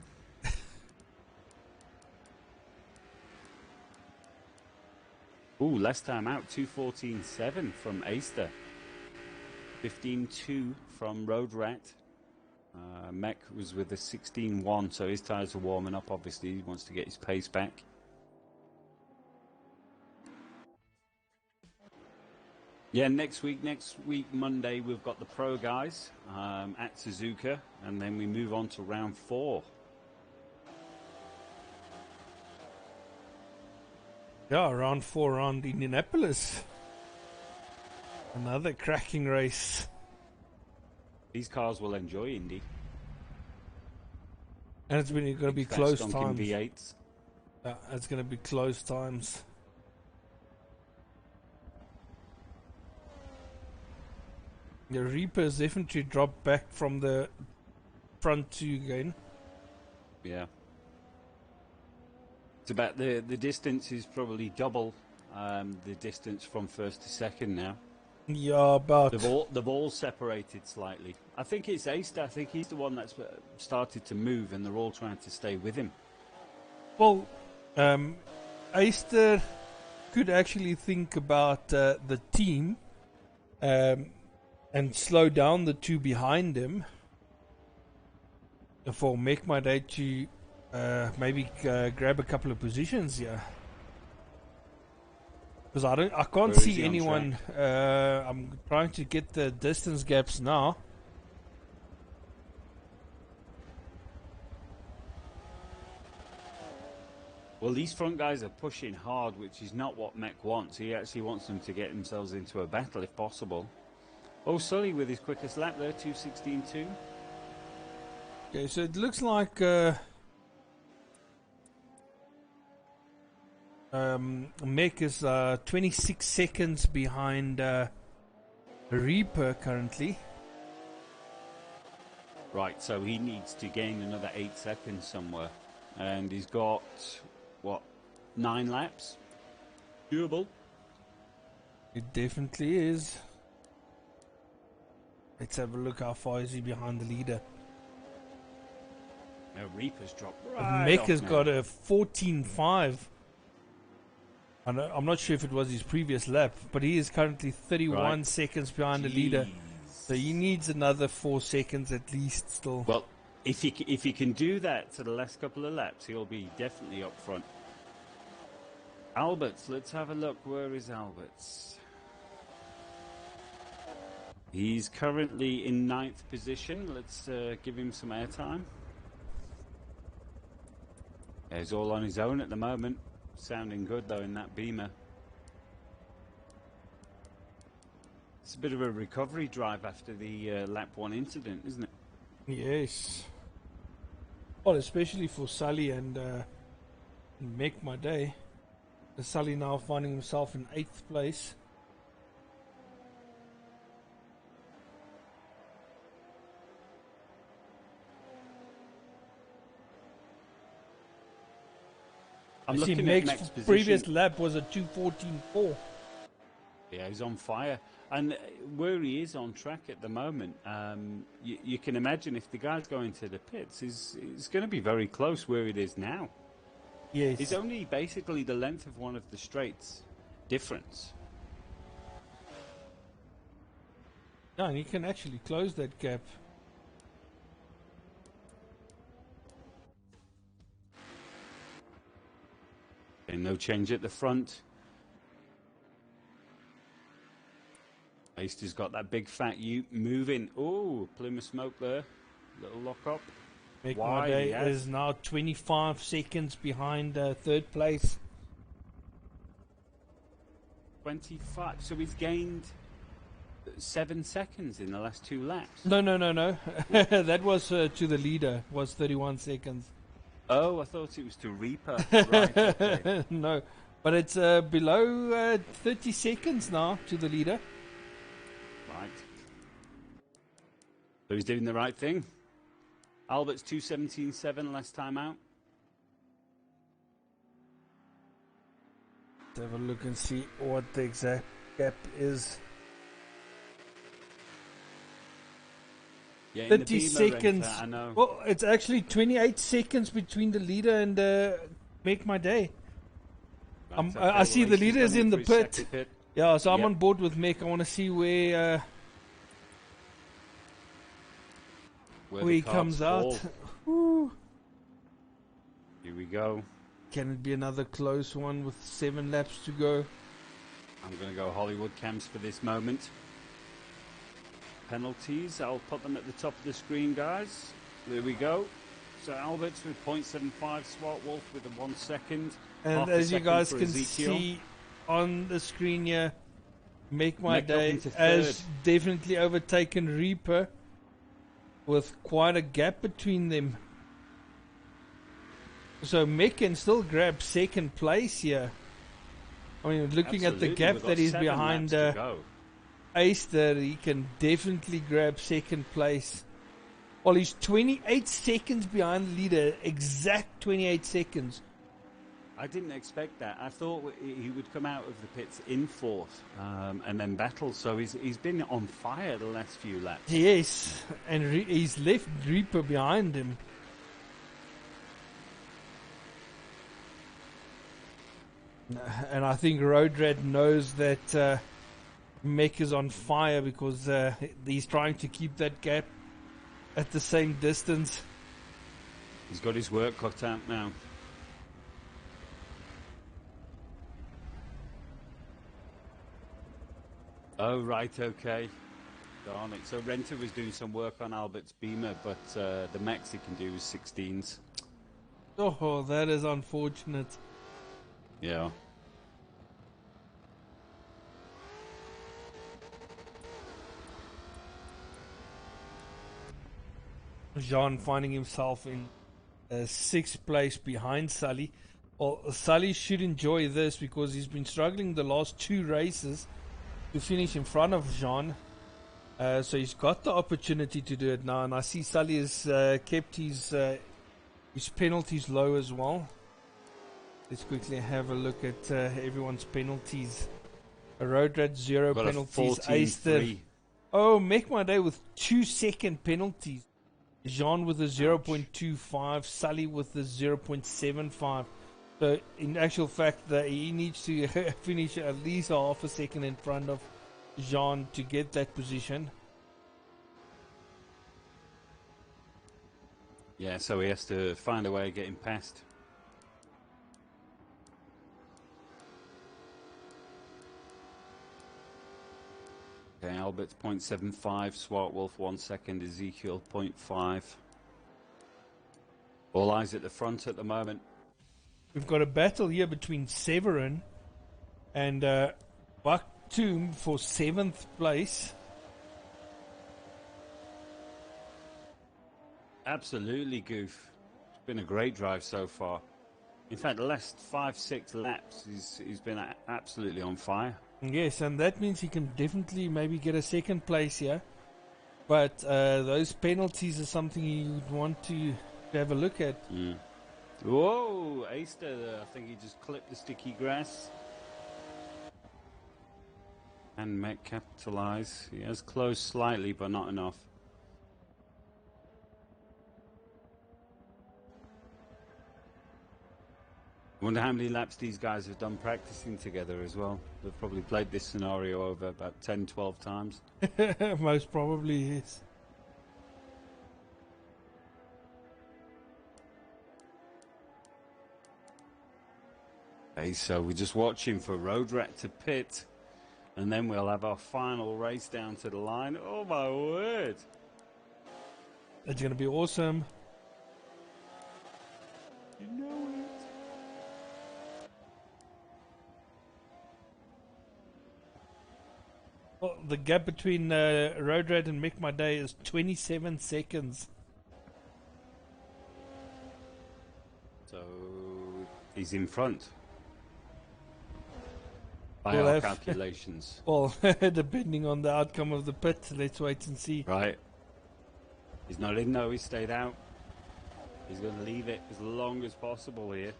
[SPEAKER 2] Ooh, last time out, 2:14.7 from Aister. 15.2 from Road Rat. Mech was with a 16.1, so his tyres are warming up, obviously. He wants to get his pace back. Yeah, next week, Monday, we've got the pro guys at Suzuka, and then we move on to round 4.
[SPEAKER 1] Yeah, round 4 around Indianapolis. Another cracking race.
[SPEAKER 2] These cars will enjoy Indy.
[SPEAKER 1] And it's going to be
[SPEAKER 2] Fat
[SPEAKER 1] close
[SPEAKER 2] stonking
[SPEAKER 1] times.
[SPEAKER 2] V8s.
[SPEAKER 1] It's going to be close times. The Reapers definitely dropped back from the front 2 again.
[SPEAKER 2] Yeah. It's about the distance is probably double the distance from first to second now.
[SPEAKER 1] Yeah, about.
[SPEAKER 2] They've all separated slightly. I think it's Aister. I think he's the one that's started to move, and they're all trying to stay with him.
[SPEAKER 1] Well, Aister could actually think about the team and slow down the 2 behind him for Make My Day to maybe grab a couple of positions here. Because I can't see anyone. I'm trying to get the distance gaps now.
[SPEAKER 2] Well, these front guys are pushing hard, which is not what Mech wants. He actually wants them to get themselves into a battle if possible. Oh, Sully with his quickest lap there, 2:16.2.
[SPEAKER 1] Okay, so it looks like Mech is 26 seconds behind Reaper currently.
[SPEAKER 2] Right, so he needs to gain another 8 seconds somewhere. And he's got, what, 9 laps? Doable.
[SPEAKER 1] It definitely is. Let's have a look how far is he behind the leader.
[SPEAKER 2] No, Reaper's dropped right
[SPEAKER 1] Mech
[SPEAKER 2] off
[SPEAKER 1] has
[SPEAKER 2] now.
[SPEAKER 1] got a 14.5. I'm not sure if it was his previous lap, but he is currently 31 seconds behind the leader. So he needs another 4 seconds at least still.
[SPEAKER 2] Well, if he can do that to the last couple of laps, he'll be definitely up front. Alberts, let's have a look. Where is Alberts? He's currently in 9th position. Let's give him some airtime. He's all on his own at the moment. Sounding good though in that Beamer. It's a bit of a recovery drive after the lap 1 incident, isn't it?
[SPEAKER 1] Yes. Well, especially for Sully and Make My Day. Sully now finding himself in 8th place.
[SPEAKER 2] I'm
[SPEAKER 1] See,
[SPEAKER 2] looking at
[SPEAKER 1] Meg's
[SPEAKER 2] Meg's position.
[SPEAKER 1] previous lap was a 2:14.4.
[SPEAKER 2] Yeah, he's on fire. And where he is on track at the moment, you can imagine if the guy's going to the pits, he's going to be very close where it is now.
[SPEAKER 1] Yes.
[SPEAKER 2] It's only basically the length of one of the straights difference.
[SPEAKER 1] No, and he can actually close that gap.
[SPEAKER 2] And no change at the front. Easter's got that big fat ute moving. Oh, plume of smoke there. Little lock up.
[SPEAKER 1] Make My Day is now 25 seconds behind 3rd place.
[SPEAKER 2] 25. So he's gained 7 seconds in the last 2 laps.
[SPEAKER 1] No. That was to the leader. Was 31 seconds.
[SPEAKER 2] Oh, I thought it was to Reaper. Right, okay.
[SPEAKER 1] No, but it's below 30 seconds now to the leader.
[SPEAKER 2] Right. So he's doing the right thing. Albert's 2:17.7 last time out.
[SPEAKER 1] Let's have a look and see what the exact gap is.
[SPEAKER 2] Yeah, in
[SPEAKER 1] 30
[SPEAKER 2] the Beamer
[SPEAKER 1] seconds.
[SPEAKER 2] Renter, I know.
[SPEAKER 1] Well, it's actually 28 seconds between the leader and Make My Day.
[SPEAKER 2] Right, okay,
[SPEAKER 1] I see
[SPEAKER 2] well,
[SPEAKER 1] the
[SPEAKER 2] he's
[SPEAKER 1] leader is
[SPEAKER 2] gone
[SPEAKER 1] in the
[SPEAKER 2] for his
[SPEAKER 1] pit.
[SPEAKER 2] second pit.
[SPEAKER 1] Yeah, so I'm
[SPEAKER 2] Yep.
[SPEAKER 1] on board with Mick. I want to see where
[SPEAKER 2] Where
[SPEAKER 1] he
[SPEAKER 2] the
[SPEAKER 1] comes
[SPEAKER 2] carbs
[SPEAKER 1] out.
[SPEAKER 2] fall.
[SPEAKER 1] Woo.
[SPEAKER 2] Here we go.
[SPEAKER 1] Can it be another close one with 7 laps to go?
[SPEAKER 2] I'm going to go Hollywood cams for this moment. Penalties, I'll put them at the top of the screen, guys. There we go. So Alberts with 0.75, Swart Wolf with a 1 second.
[SPEAKER 1] And
[SPEAKER 2] Half a
[SPEAKER 1] as you
[SPEAKER 2] second
[SPEAKER 1] guys
[SPEAKER 2] for
[SPEAKER 1] can
[SPEAKER 2] Ezekiel.
[SPEAKER 1] see on the screen here, Make My
[SPEAKER 2] Mech up
[SPEAKER 1] Day
[SPEAKER 2] into
[SPEAKER 1] has
[SPEAKER 2] third.
[SPEAKER 1] definitely overtaken Reaper with quite a gap between them. So Mick can still grab 2nd place here. I mean, looking at the
[SPEAKER 2] Absolutely,
[SPEAKER 1] gap
[SPEAKER 2] we've
[SPEAKER 1] that
[SPEAKER 2] got
[SPEAKER 1] is
[SPEAKER 2] 7
[SPEAKER 1] behind
[SPEAKER 2] laps to go.
[SPEAKER 1] Ace there, he can definitely grab 2nd place. Well, he's 28 seconds behind the leader, exact 28 seconds.
[SPEAKER 2] I didn't expect that. I thought he would come out of the pits in 4th and then battle. So he's been on fire the last few laps.
[SPEAKER 1] Yes, and he's left Reaper behind him. And I think Road Rat knows that Mech is on fire because he's trying to keep that gap at the same distance.
[SPEAKER 2] He's got his work cut out now. Oh, right, okay. Darn it. So Renter was doing some work on Albert's Beamer, but the max he can do is 16s.
[SPEAKER 1] Oh, that is unfortunate.
[SPEAKER 2] Yeah.
[SPEAKER 1] Jean finding himself in 6th place behind Sully. Well, Sully should enjoy this because he's been struggling the last 2 races to finish in front of Jean. So he's got the opportunity to do it now, and I see Sully has kept his penalties low as well. Let's quickly have a look at everyone's penalties. A Road Rat 0
[SPEAKER 2] Got
[SPEAKER 1] penalties.
[SPEAKER 2] a 14-3.
[SPEAKER 1] Oh, Make My Day with 2-second penalties. Jean with a 0.25. Sully with a 0.75. So, in actual fact, he needs to finish at least half a second in front of Jean to get that position.
[SPEAKER 2] Yeah, so he has to find a way of getting past. Okay, Albert's 0.75, Swart Wolf 1 second, Ezekiel 0.5. All eyes at the front at the moment.
[SPEAKER 1] We've got a battle here between Severin and Buck Tomb for 7th place.
[SPEAKER 2] Absolutely, Goof. It's been a great drive so far. In fact, the last 5-6 laps, he's been absolutely on fire.
[SPEAKER 1] Yes, and that means he can definitely maybe get a 2nd place here. But those penalties are something you would want to have a look at.
[SPEAKER 2] Mm. Whoa, Aister, I think he just clipped the sticky grass. And Met capitalise. He has closed slightly, but not enough. I wonder how many laps these guys have done practicing together as well. They've probably played this scenario over about 10, 12 times.
[SPEAKER 1] Most probably, yes.
[SPEAKER 2] Okay, so we're just watching for Road Rat to pit, and then we'll have our final race down to the line. Oh my word!
[SPEAKER 1] That's going to be awesome.
[SPEAKER 2] You know it.
[SPEAKER 1] Well, the gap between Road Rat and Make My Day is 27 seconds.
[SPEAKER 2] So he's in front. By
[SPEAKER 1] We'll
[SPEAKER 2] our
[SPEAKER 1] have-
[SPEAKER 2] calculations.
[SPEAKER 1] Well, depending on the outcome of the pit, let's wait and see.
[SPEAKER 2] Right. He's not in though, he stayed out. He's going to leave it as long as possible here.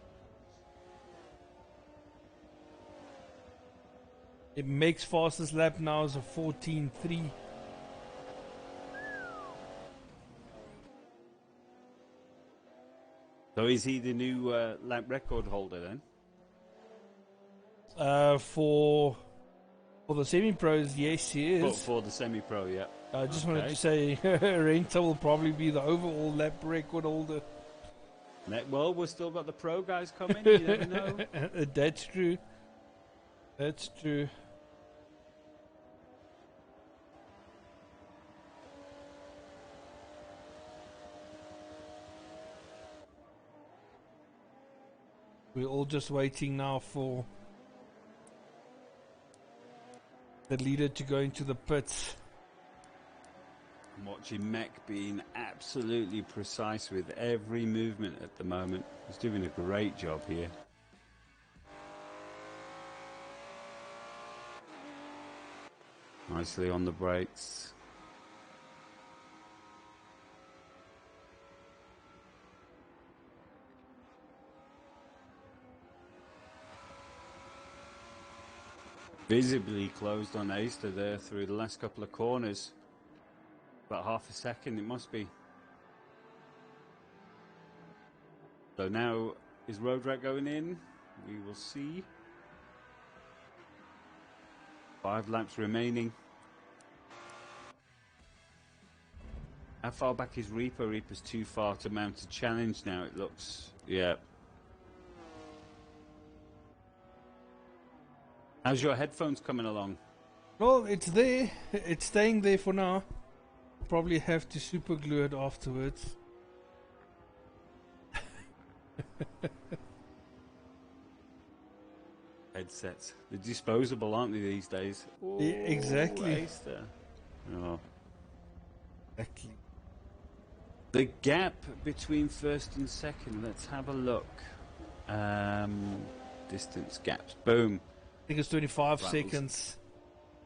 [SPEAKER 1] It makes fastest lap now is a 14.3.
[SPEAKER 2] So is he the new lap record holder then?
[SPEAKER 1] For the semi-pros, yes, he is.
[SPEAKER 2] For the semi-pro, yeah.
[SPEAKER 1] I just wanted to say, Renta will probably be the overall lap record holder.
[SPEAKER 2] Well, we've still got the pro guys coming, you never know.
[SPEAKER 1] That's true. That's true. We're all just waiting now for the leader to go into the pits.
[SPEAKER 2] I'm watching Mech being absolutely precise with every movement at the moment. He's doing a great job here. Nicely on the brakes. Visibly closed on Aister there through the last couple of corners. About half a second it must be. So now is Road Rat going in? We will see. 5 laps remaining. How far back is Reaper? Reaper's too far to mount a challenge now, it looks. Yeah. How's your headphones coming along?
[SPEAKER 1] Well, it's there. It's staying there for now. Probably have to super glue it afterwards.
[SPEAKER 2] Headsets. They're disposable, aren't they, these days? Ooh,
[SPEAKER 1] Yeah, exactly.
[SPEAKER 2] Aister. Oh.
[SPEAKER 1] Exactly.
[SPEAKER 2] The gap between first and second, let's have a look. Distance gaps. Boom.
[SPEAKER 1] I think it's 25
[SPEAKER 2] Right,
[SPEAKER 1] seconds.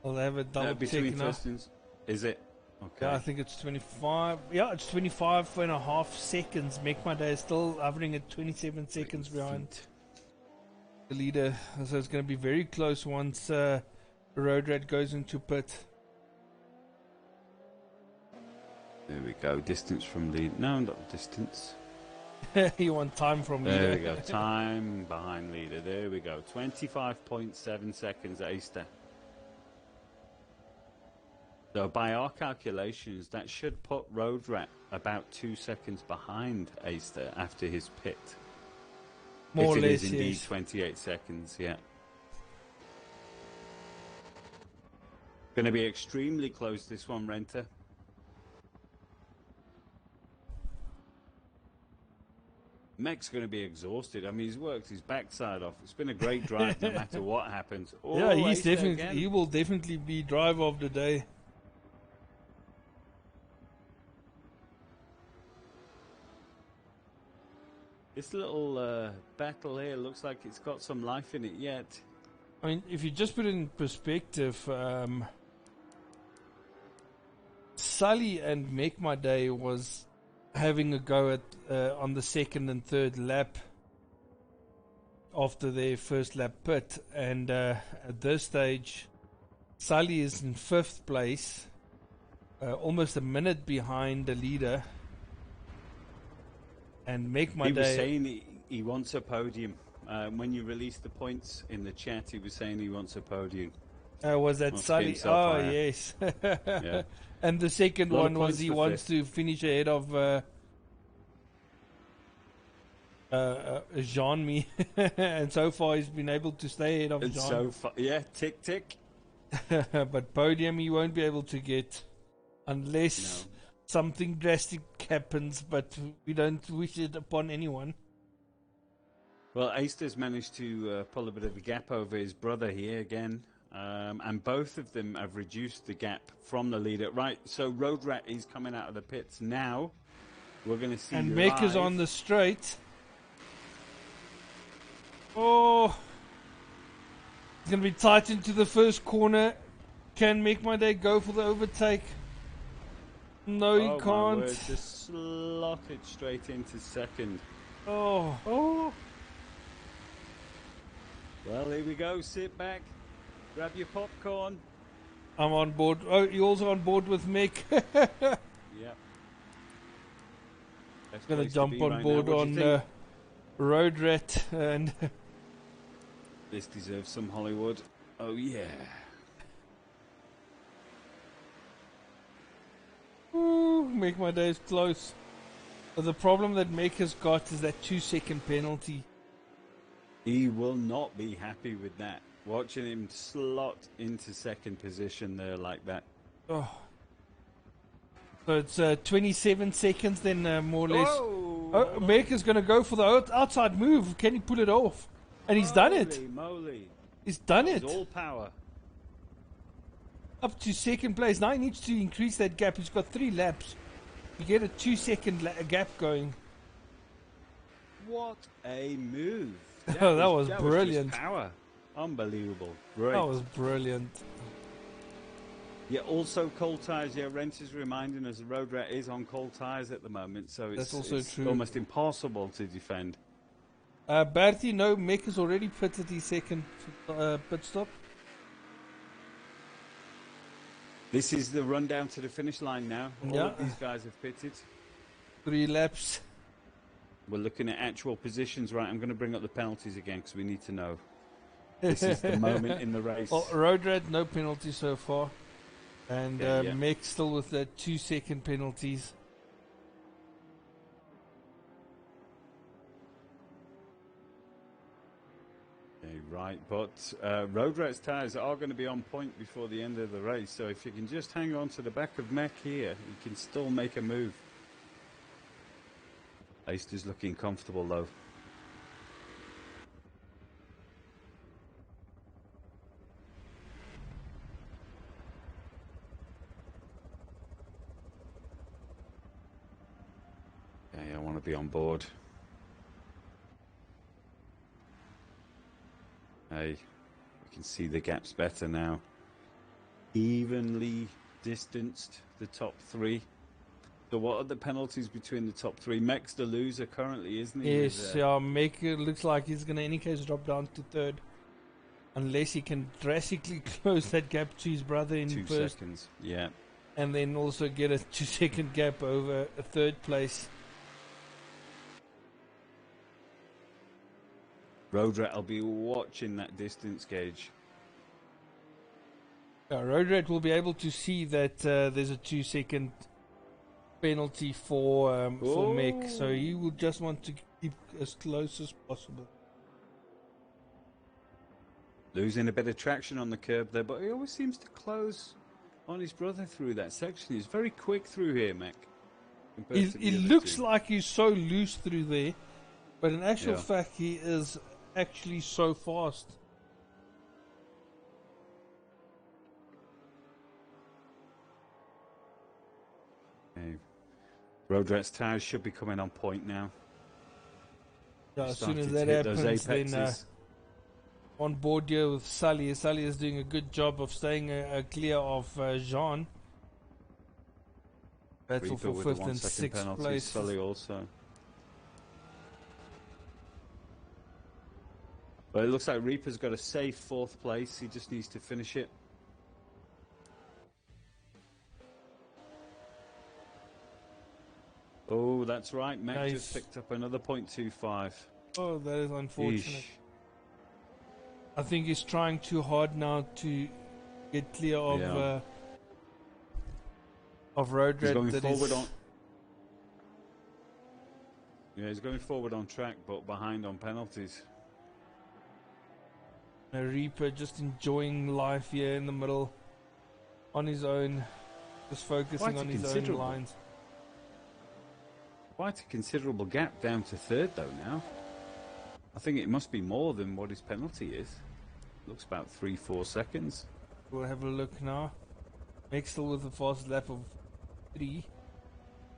[SPEAKER 1] I'll have a double
[SPEAKER 2] between
[SPEAKER 1] check now.
[SPEAKER 2] first and... Is it? Okay.
[SPEAKER 1] Yeah, I think it's 25. Yeah, it's 25.5 seconds. Make My Day is still hovering at 27 seconds behind the leader. So it's going to be very close once Road Rat goes into pit.
[SPEAKER 2] There we go. Distance from lead. No, not distance.
[SPEAKER 1] You want time from
[SPEAKER 2] There
[SPEAKER 1] leader.
[SPEAKER 2] we go. Time behind leader. There we go. 25.7 seconds, Aister. So by our calculations, that should put Road Rat about 2 seconds behind Aister after his pit.
[SPEAKER 1] More or
[SPEAKER 2] if it
[SPEAKER 1] less,
[SPEAKER 2] is indeed
[SPEAKER 1] yes.
[SPEAKER 2] 28 seconds, yeah. Going to be extremely close, this one, Renter. Mech's going to be exhausted. I mean, he's worked his backside off. It's been a great drive, no matter what happens. Oh,
[SPEAKER 1] Yeah, he's
[SPEAKER 2] Aister
[SPEAKER 1] definitely.
[SPEAKER 2] again.
[SPEAKER 1] He will definitely be driver of the day.
[SPEAKER 2] This little battle here looks like it's got some life in it yet.
[SPEAKER 1] I mean, if you just put it in perspective, Sully and Make My Day was having a go at on the second and third lap after their first lap pit, and at this stage, Sully is in 5th place, almost a minute behind the leader, and Make My
[SPEAKER 2] He
[SPEAKER 1] Day.
[SPEAKER 2] was saying he wants a podium. When you released the points in the chat, he was saying he wants a podium.
[SPEAKER 1] Was that
[SPEAKER 2] Wants to
[SPEAKER 1] Sully?
[SPEAKER 2] get himself
[SPEAKER 1] Oh,
[SPEAKER 2] higher.
[SPEAKER 1] yes.
[SPEAKER 2] Yeah.
[SPEAKER 1] And the second
[SPEAKER 2] Lot of
[SPEAKER 1] one was
[SPEAKER 2] points
[SPEAKER 1] he
[SPEAKER 2] for
[SPEAKER 1] wants
[SPEAKER 2] 5th.
[SPEAKER 1] to finish ahead of Jean-Mi. And so far he's been able to stay ahead of
[SPEAKER 2] And
[SPEAKER 1] Jean.
[SPEAKER 2] so far, yeah, tick tick.
[SPEAKER 1] But podium he won't be able to get unless something drastic happens, but we don't wish it upon anyone.
[SPEAKER 2] Well, Aister's managed to pull a bit of a gap over his brother here again. And both of them have reduced the gap from the leader. Right, so Road Rat is coming out of the pits now. We're going to see
[SPEAKER 1] And
[SPEAKER 2] live.
[SPEAKER 1] Maker's on the straight. Oh, it's going to be tight into the first corner. Can Make My Day go for the overtake? No, he
[SPEAKER 2] My
[SPEAKER 1] can't.
[SPEAKER 2] word, just slotted straight into second.
[SPEAKER 1] Oh,
[SPEAKER 2] Well, here we go. Sit back, grab your popcorn.
[SPEAKER 1] I'm on board. Oh, you're also on board with Mick.
[SPEAKER 2] Yep.
[SPEAKER 1] Gonna jump on board on Road Rat, and
[SPEAKER 2] This deserves some Hollywood. Oh yeah.
[SPEAKER 1] ooh, Make My Day is close. But the problem that Maker's got is that 2-second penalty.
[SPEAKER 2] He will not be happy with that. Watching him slot into second position there like that.
[SPEAKER 1] Oh. So it's 27 seconds then, more or less. Oh, Maker's going to go for the outside move. Can he pull it off? And he's done it.
[SPEAKER 2] Holy moly.
[SPEAKER 1] He's done
[SPEAKER 2] That
[SPEAKER 1] it.
[SPEAKER 2] was all power.
[SPEAKER 1] Up to second place. Now he needs to increase that gap. He's got 3 laps. You get a 2-second gap going.
[SPEAKER 2] What a move.
[SPEAKER 1] Oh, that was brilliant.
[SPEAKER 2] Was just power. Unbelievable. Great.
[SPEAKER 1] That was brilliant.
[SPEAKER 2] Yeah, also cold tyres. Yeah, Rent is reminding us the Road Rat is on cold tyres at the moment, so
[SPEAKER 1] That's also
[SPEAKER 2] it's
[SPEAKER 1] true.
[SPEAKER 2] almost impossible to defend.
[SPEAKER 1] Bertie, no, Maker's already pitted his second pit stop.
[SPEAKER 2] This is the run down to the finish line now. All
[SPEAKER 1] Yeah.
[SPEAKER 2] of these guys have pitted.
[SPEAKER 1] 3 laps.
[SPEAKER 2] We're looking at actual positions. Right, I'm going to bring up the penalties again because we need to know. This is the moment in the race.
[SPEAKER 1] Well, Road Rat, no penalty so far. And
[SPEAKER 2] Yeah, yeah.
[SPEAKER 1] Mech still with the 2-second penalties.
[SPEAKER 2] Okay, right, but Road Rat's tyres are going to be on point before the end of the race. So if you can just hang on to the back of Mech here, you can still make a move. Aister's looking comfortable though. Okay, I want to be on board. Hey, we can see the gaps better now. Evenly distanced the top three. So what are the penalties between the top three? Mech's the loser currently, isn't he?
[SPEAKER 1] Yes, yeah, Mech looks like he's going to, in any case, drop down to third. Unless he can drastically close that gap to his brother in
[SPEAKER 2] 2
[SPEAKER 1] first.
[SPEAKER 2] seconds, yeah.
[SPEAKER 1] And then also get a 2-second gap over a third place.
[SPEAKER 2] Road Rat will be watching that distance gauge.
[SPEAKER 1] Road Rat will be able to see that there's a 2-second penalty for Mech, so he will just want to keep as close as possible.
[SPEAKER 2] Losing a bit of traction on the curb there, but he always seems to close on his brother through that section. He's very quick through here, Mech.
[SPEAKER 1] It looks like he's so loose through there, but in actual fact he is actually so fast.
[SPEAKER 2] Okay. Road Rat's tires should be coming on point now.
[SPEAKER 1] Yeah, as soon as that happens, then on board here with Sully. Sully is doing a good job of staying clear of Jean. Battle for 5th and 6th place.
[SPEAKER 2] Sully also. But it looks like Reaper's got a safe 4th place. He just needs to finish it. Oh, that's right. Mech just picked up another 0.25.
[SPEAKER 1] Oh, that is unfortunate.
[SPEAKER 2] Eesh.
[SPEAKER 1] I think he's trying too hard now to get clear of Road Rat.
[SPEAKER 2] He's going forward on. Yeah, he's going forward on track, but behind on penalties.
[SPEAKER 1] Reaper just enjoying life here in the middle, on his own, just focusing on his own lines.
[SPEAKER 2] Quite a considerable gap down to 3rd though now. I think it must be more than what his penalty is. Looks about 3-4 seconds.
[SPEAKER 1] We'll have a look now. Mech still with the fast lap of 3.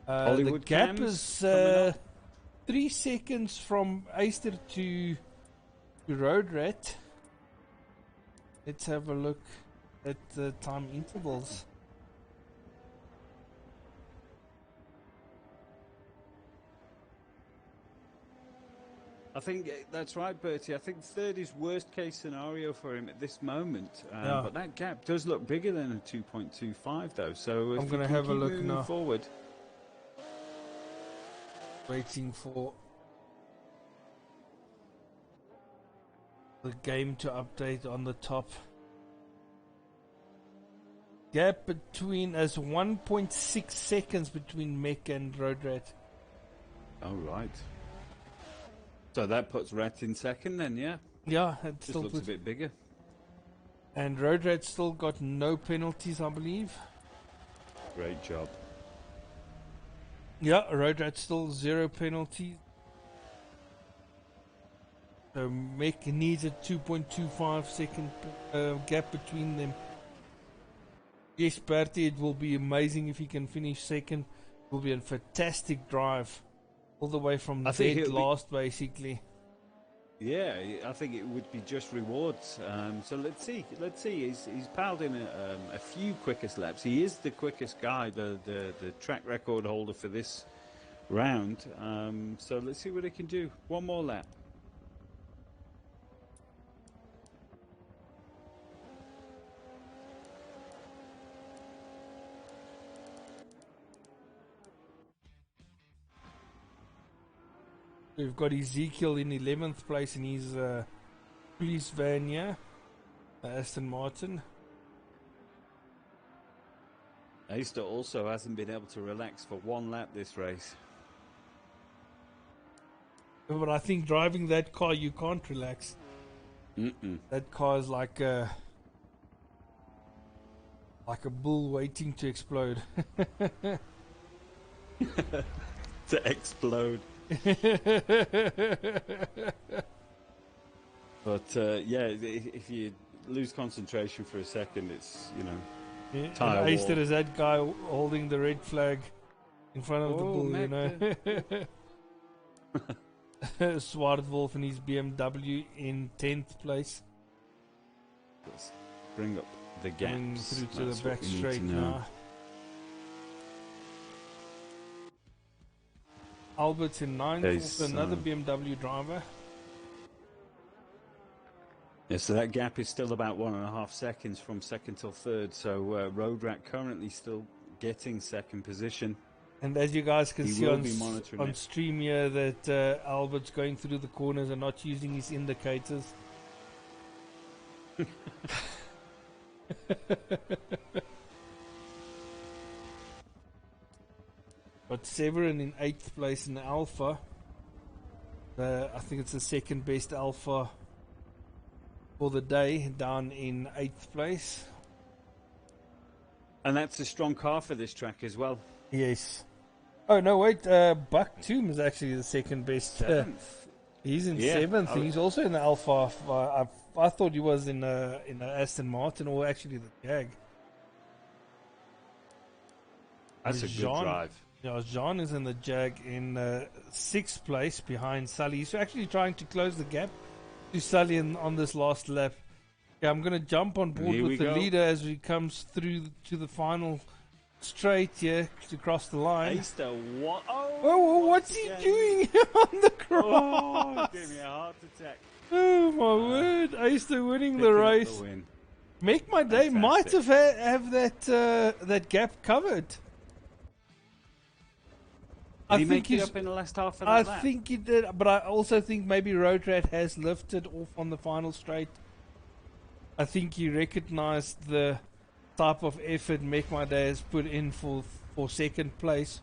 [SPEAKER 1] The gap is 3 seconds from Aister to Road Rat. Let's have a look at the time intervals.
[SPEAKER 2] I think that's right, Bertie. I think 3rd is worst case scenario for him at this moment. But that gap does look bigger than a 2.25 though. So
[SPEAKER 1] I'm going to have a look now.
[SPEAKER 2] Forward.
[SPEAKER 1] Waiting for the game to update on the top. Gap between as 1.6 seconds between Mech and Road Rat.
[SPEAKER 2] Oh, right. So that puts Rat in 2nd then, yeah?
[SPEAKER 1] Yeah, it still
[SPEAKER 2] looks a bit bigger.
[SPEAKER 1] And Road Rat still got no penalties, I believe.
[SPEAKER 2] Great job.
[SPEAKER 1] Yeah, Road Rat still 0 penalties. So Mech needs a 2.25 second gap between them. Yes, Bertie, it will be amazing if he can finish 2nd. It will be a fantastic drive. All the way from dead last, basically.
[SPEAKER 2] Yeah, I think it would be just rewards. So let's see. He's piled in a few quickest laps. He is the quickest guy, the track record holder for this round. So let's see what he can do. One more lap.
[SPEAKER 1] We've got Ezekiel in 11th place in his police van here, Aston Martin.
[SPEAKER 2] Aister also hasn't been able to relax for one lap this race.
[SPEAKER 1] But I think driving that car, you can't relax. That car is like a bull waiting to explode.
[SPEAKER 2] To explode. But yeah, if you lose concentration for a second, it's, you know, tire
[SPEAKER 1] Aister is that guy holding the red flag in front of the bull,
[SPEAKER 2] Mac,
[SPEAKER 1] you know. Zwartwolf and his BMW in 10th place.
[SPEAKER 2] Let's bring up the
[SPEAKER 1] Coming
[SPEAKER 2] gaps.
[SPEAKER 1] through to
[SPEAKER 2] That's
[SPEAKER 1] the back
[SPEAKER 2] what we need
[SPEAKER 1] straight
[SPEAKER 2] to know.
[SPEAKER 1] now. Albert's in ninth, also another BMW driver.
[SPEAKER 2] Yeah, so that gap is still about 1.5 seconds from second till third. So Road Rat currently still getting second position.
[SPEAKER 1] And as you guys can see
[SPEAKER 2] will be monitoring
[SPEAKER 1] on
[SPEAKER 2] it.
[SPEAKER 1] stream here, that Albert's going through the corners and not using his indicators. Got Severin in 8th place in the Alpha. I think it's the second best Alpha for the day, down in 8th place.
[SPEAKER 2] And that's a strong car for this track as well.
[SPEAKER 1] Yes. Oh no, wait. Buck Toom is actually the second best.
[SPEAKER 2] Seventh.
[SPEAKER 1] He's in
[SPEAKER 2] Yeah,
[SPEAKER 1] 7th. He's also in the Alpha. I thought he was in a Aston Martin, or actually the Jag.
[SPEAKER 2] That's a good drive.
[SPEAKER 1] Yeah, Jean is in the Jag in 6th place behind Sully. He's actually trying to close the gap to Sully on this last lap. Yeah, I'm going to jump on board with the leader as he comes through to the final straight here to cross the line.
[SPEAKER 2] What?
[SPEAKER 1] Oh, what's he doing on the cross?
[SPEAKER 2] Oh, he gave me a heart attack.
[SPEAKER 1] Oh my word! Aister winning the race. Make my day.
[SPEAKER 2] Fantastic.
[SPEAKER 1] Might have that gap covered.
[SPEAKER 2] Did he make it up in the last half of that lap?
[SPEAKER 1] I think he did, but I also think maybe Road Rat has lifted off on the final straight. I think he recognized the type of effort Make My Day has put in for second place.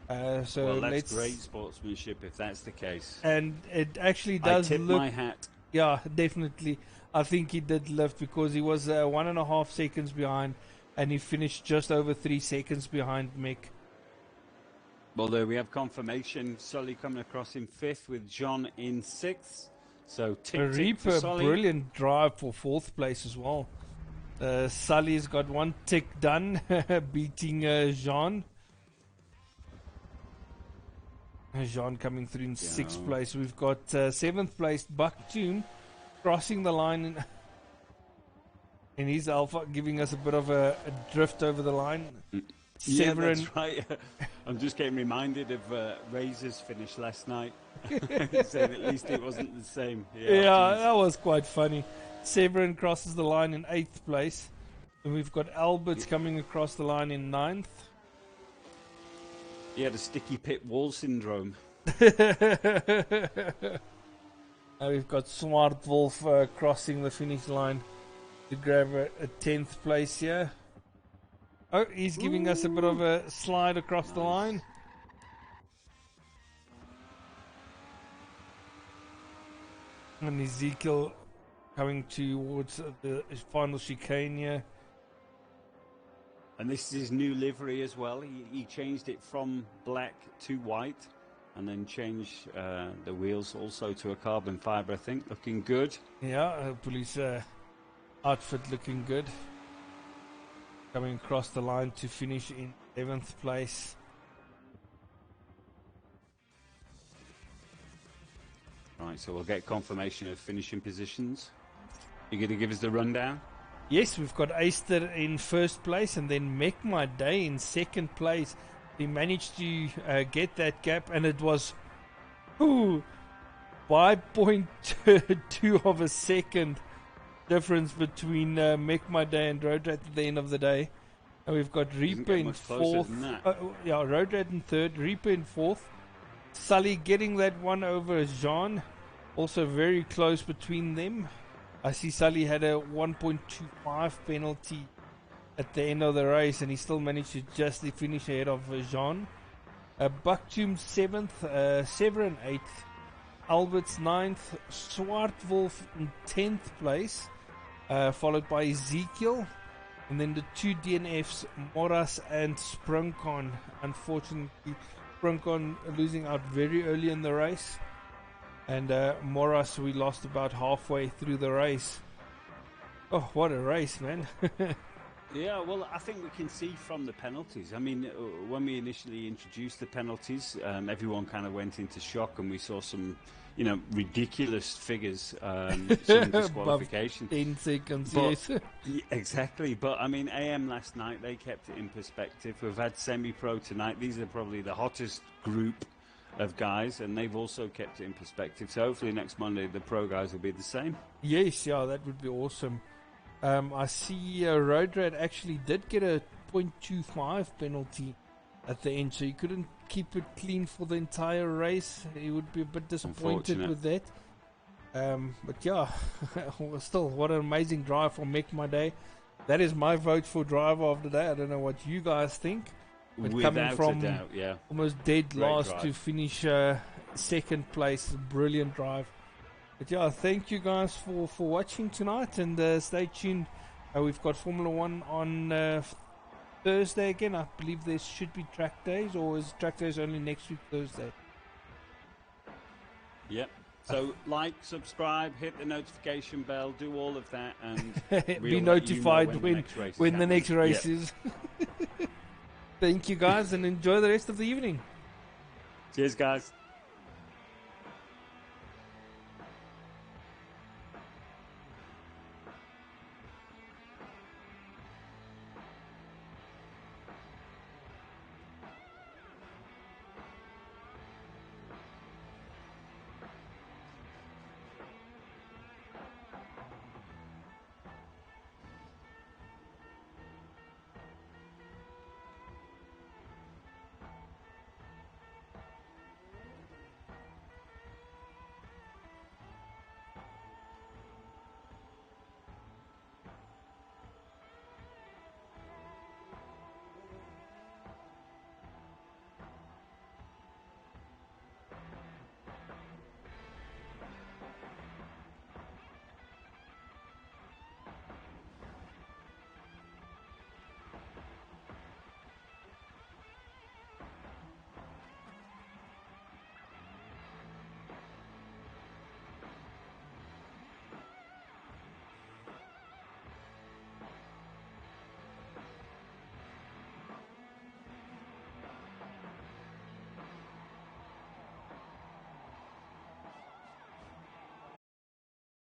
[SPEAKER 1] So
[SPEAKER 2] well, that's great sportsmanship if that's the case.
[SPEAKER 1] And it actually does
[SPEAKER 2] I tip my hat.
[SPEAKER 1] Yeah, definitely. I think he did lift because he was 1.5 seconds behind, and he finished just over 3 seconds behind Mick.
[SPEAKER 2] Well, there we have confirmation. Sully coming across in 5th with John in 6th. So tick for Sully.
[SPEAKER 1] Brilliant drive for 4th place as well. Sully's got 1 tick done, beating Jean. Jean coming through in 6th place. We've got 7th place Buck Toom crossing the line in his Alpha, giving us a bit of a drift over the line.
[SPEAKER 2] Yeah, that's right. I'm just getting reminded of Razor's finish last night. Saying at least it wasn't the same.
[SPEAKER 1] Yeah, that was quite funny. Severin crosses the line in 8th place. And we've got Alberts coming across the line in 9th.
[SPEAKER 2] He had a sticky pit wall syndrome.
[SPEAKER 1] We've got Smart Wolf crossing the finish line to grab a 10th place here. Oh, he's giving us a bit of a slide across the line. And Ezekiel coming towards the final chicane here.
[SPEAKER 2] And this is his new livery as well. He changed it from black to white and then changed the wheels also to a carbon fibre, I think. Looking good.
[SPEAKER 1] Yeah, police outfit looking good. Coming across the line to finish in 11th place.
[SPEAKER 2] Right, so we'll get confirmation of finishing positions. You going to give us the rundown?
[SPEAKER 1] Yes, we've got Aister in 1st place and then Make My Day in 2nd place. He managed to get that gap, and it was by 0.2 of a second difference between Make My Day and Road Rat at the end of the day. And we've got Reaper in 4th. Road Rat in 3rd, Reaper in 4th. Sully getting that one over Jean. Also very close between them. I see Sully had a 1.25 penalty at the end of the race, and he still managed to justly finish ahead of Jean. Buck Toom 7th, Severin 8th, Alberts 9th, Swartwolf in 10th place, followed by Ezekiel, and then the 2 DNFs, Moras and Sprunkon. Unfortunately, Sprunkon losing out very early in the race, and Moras we lost about halfway through the race. Oh, what a race, man.
[SPEAKER 2] Yeah, well, I think we can see from the penalties. I mean, when we initially introduced the penalties, everyone kind of went into shock, and we saw some, ridiculous figures, some disqualification.
[SPEAKER 1] 10 seconds,
[SPEAKER 2] But
[SPEAKER 1] yes.
[SPEAKER 2] exactly. But I mean, AM last night, they kept it in perspective. We've had semi-pro tonight. These are probably the hottest group of guys, and they've also kept it in perspective. So hopefully next Monday, the pro guys will be the same.
[SPEAKER 1] Yes, yeah, that would be awesome. I see Road Rat actually did get a .25 penalty at the end, so he couldn't keep it clean for the entire race. He would be a bit disappointed with that. But yeah, still, what an amazing drive from Mick My Day. That is my vote for driver of the day. I don't know what you guys think. But
[SPEAKER 2] Without
[SPEAKER 1] coming from
[SPEAKER 2] a doubt, yeah.
[SPEAKER 1] almost dead
[SPEAKER 2] Great
[SPEAKER 1] last
[SPEAKER 2] drive.
[SPEAKER 1] to finish second place, brilliant drive. But yeah, thank you guys for watching tonight, and stay tuned. We've got Formula 1 on Thursday again. I believe there should be track days, or is track days only next week, Thursday?
[SPEAKER 2] Yep. So like, subscribe, hit the notification bell, do all of that, and
[SPEAKER 1] Be notified when the next race
[SPEAKER 2] Yep.
[SPEAKER 1] is. Thank you guys, and enjoy the rest of the evening.
[SPEAKER 2] Cheers, guys.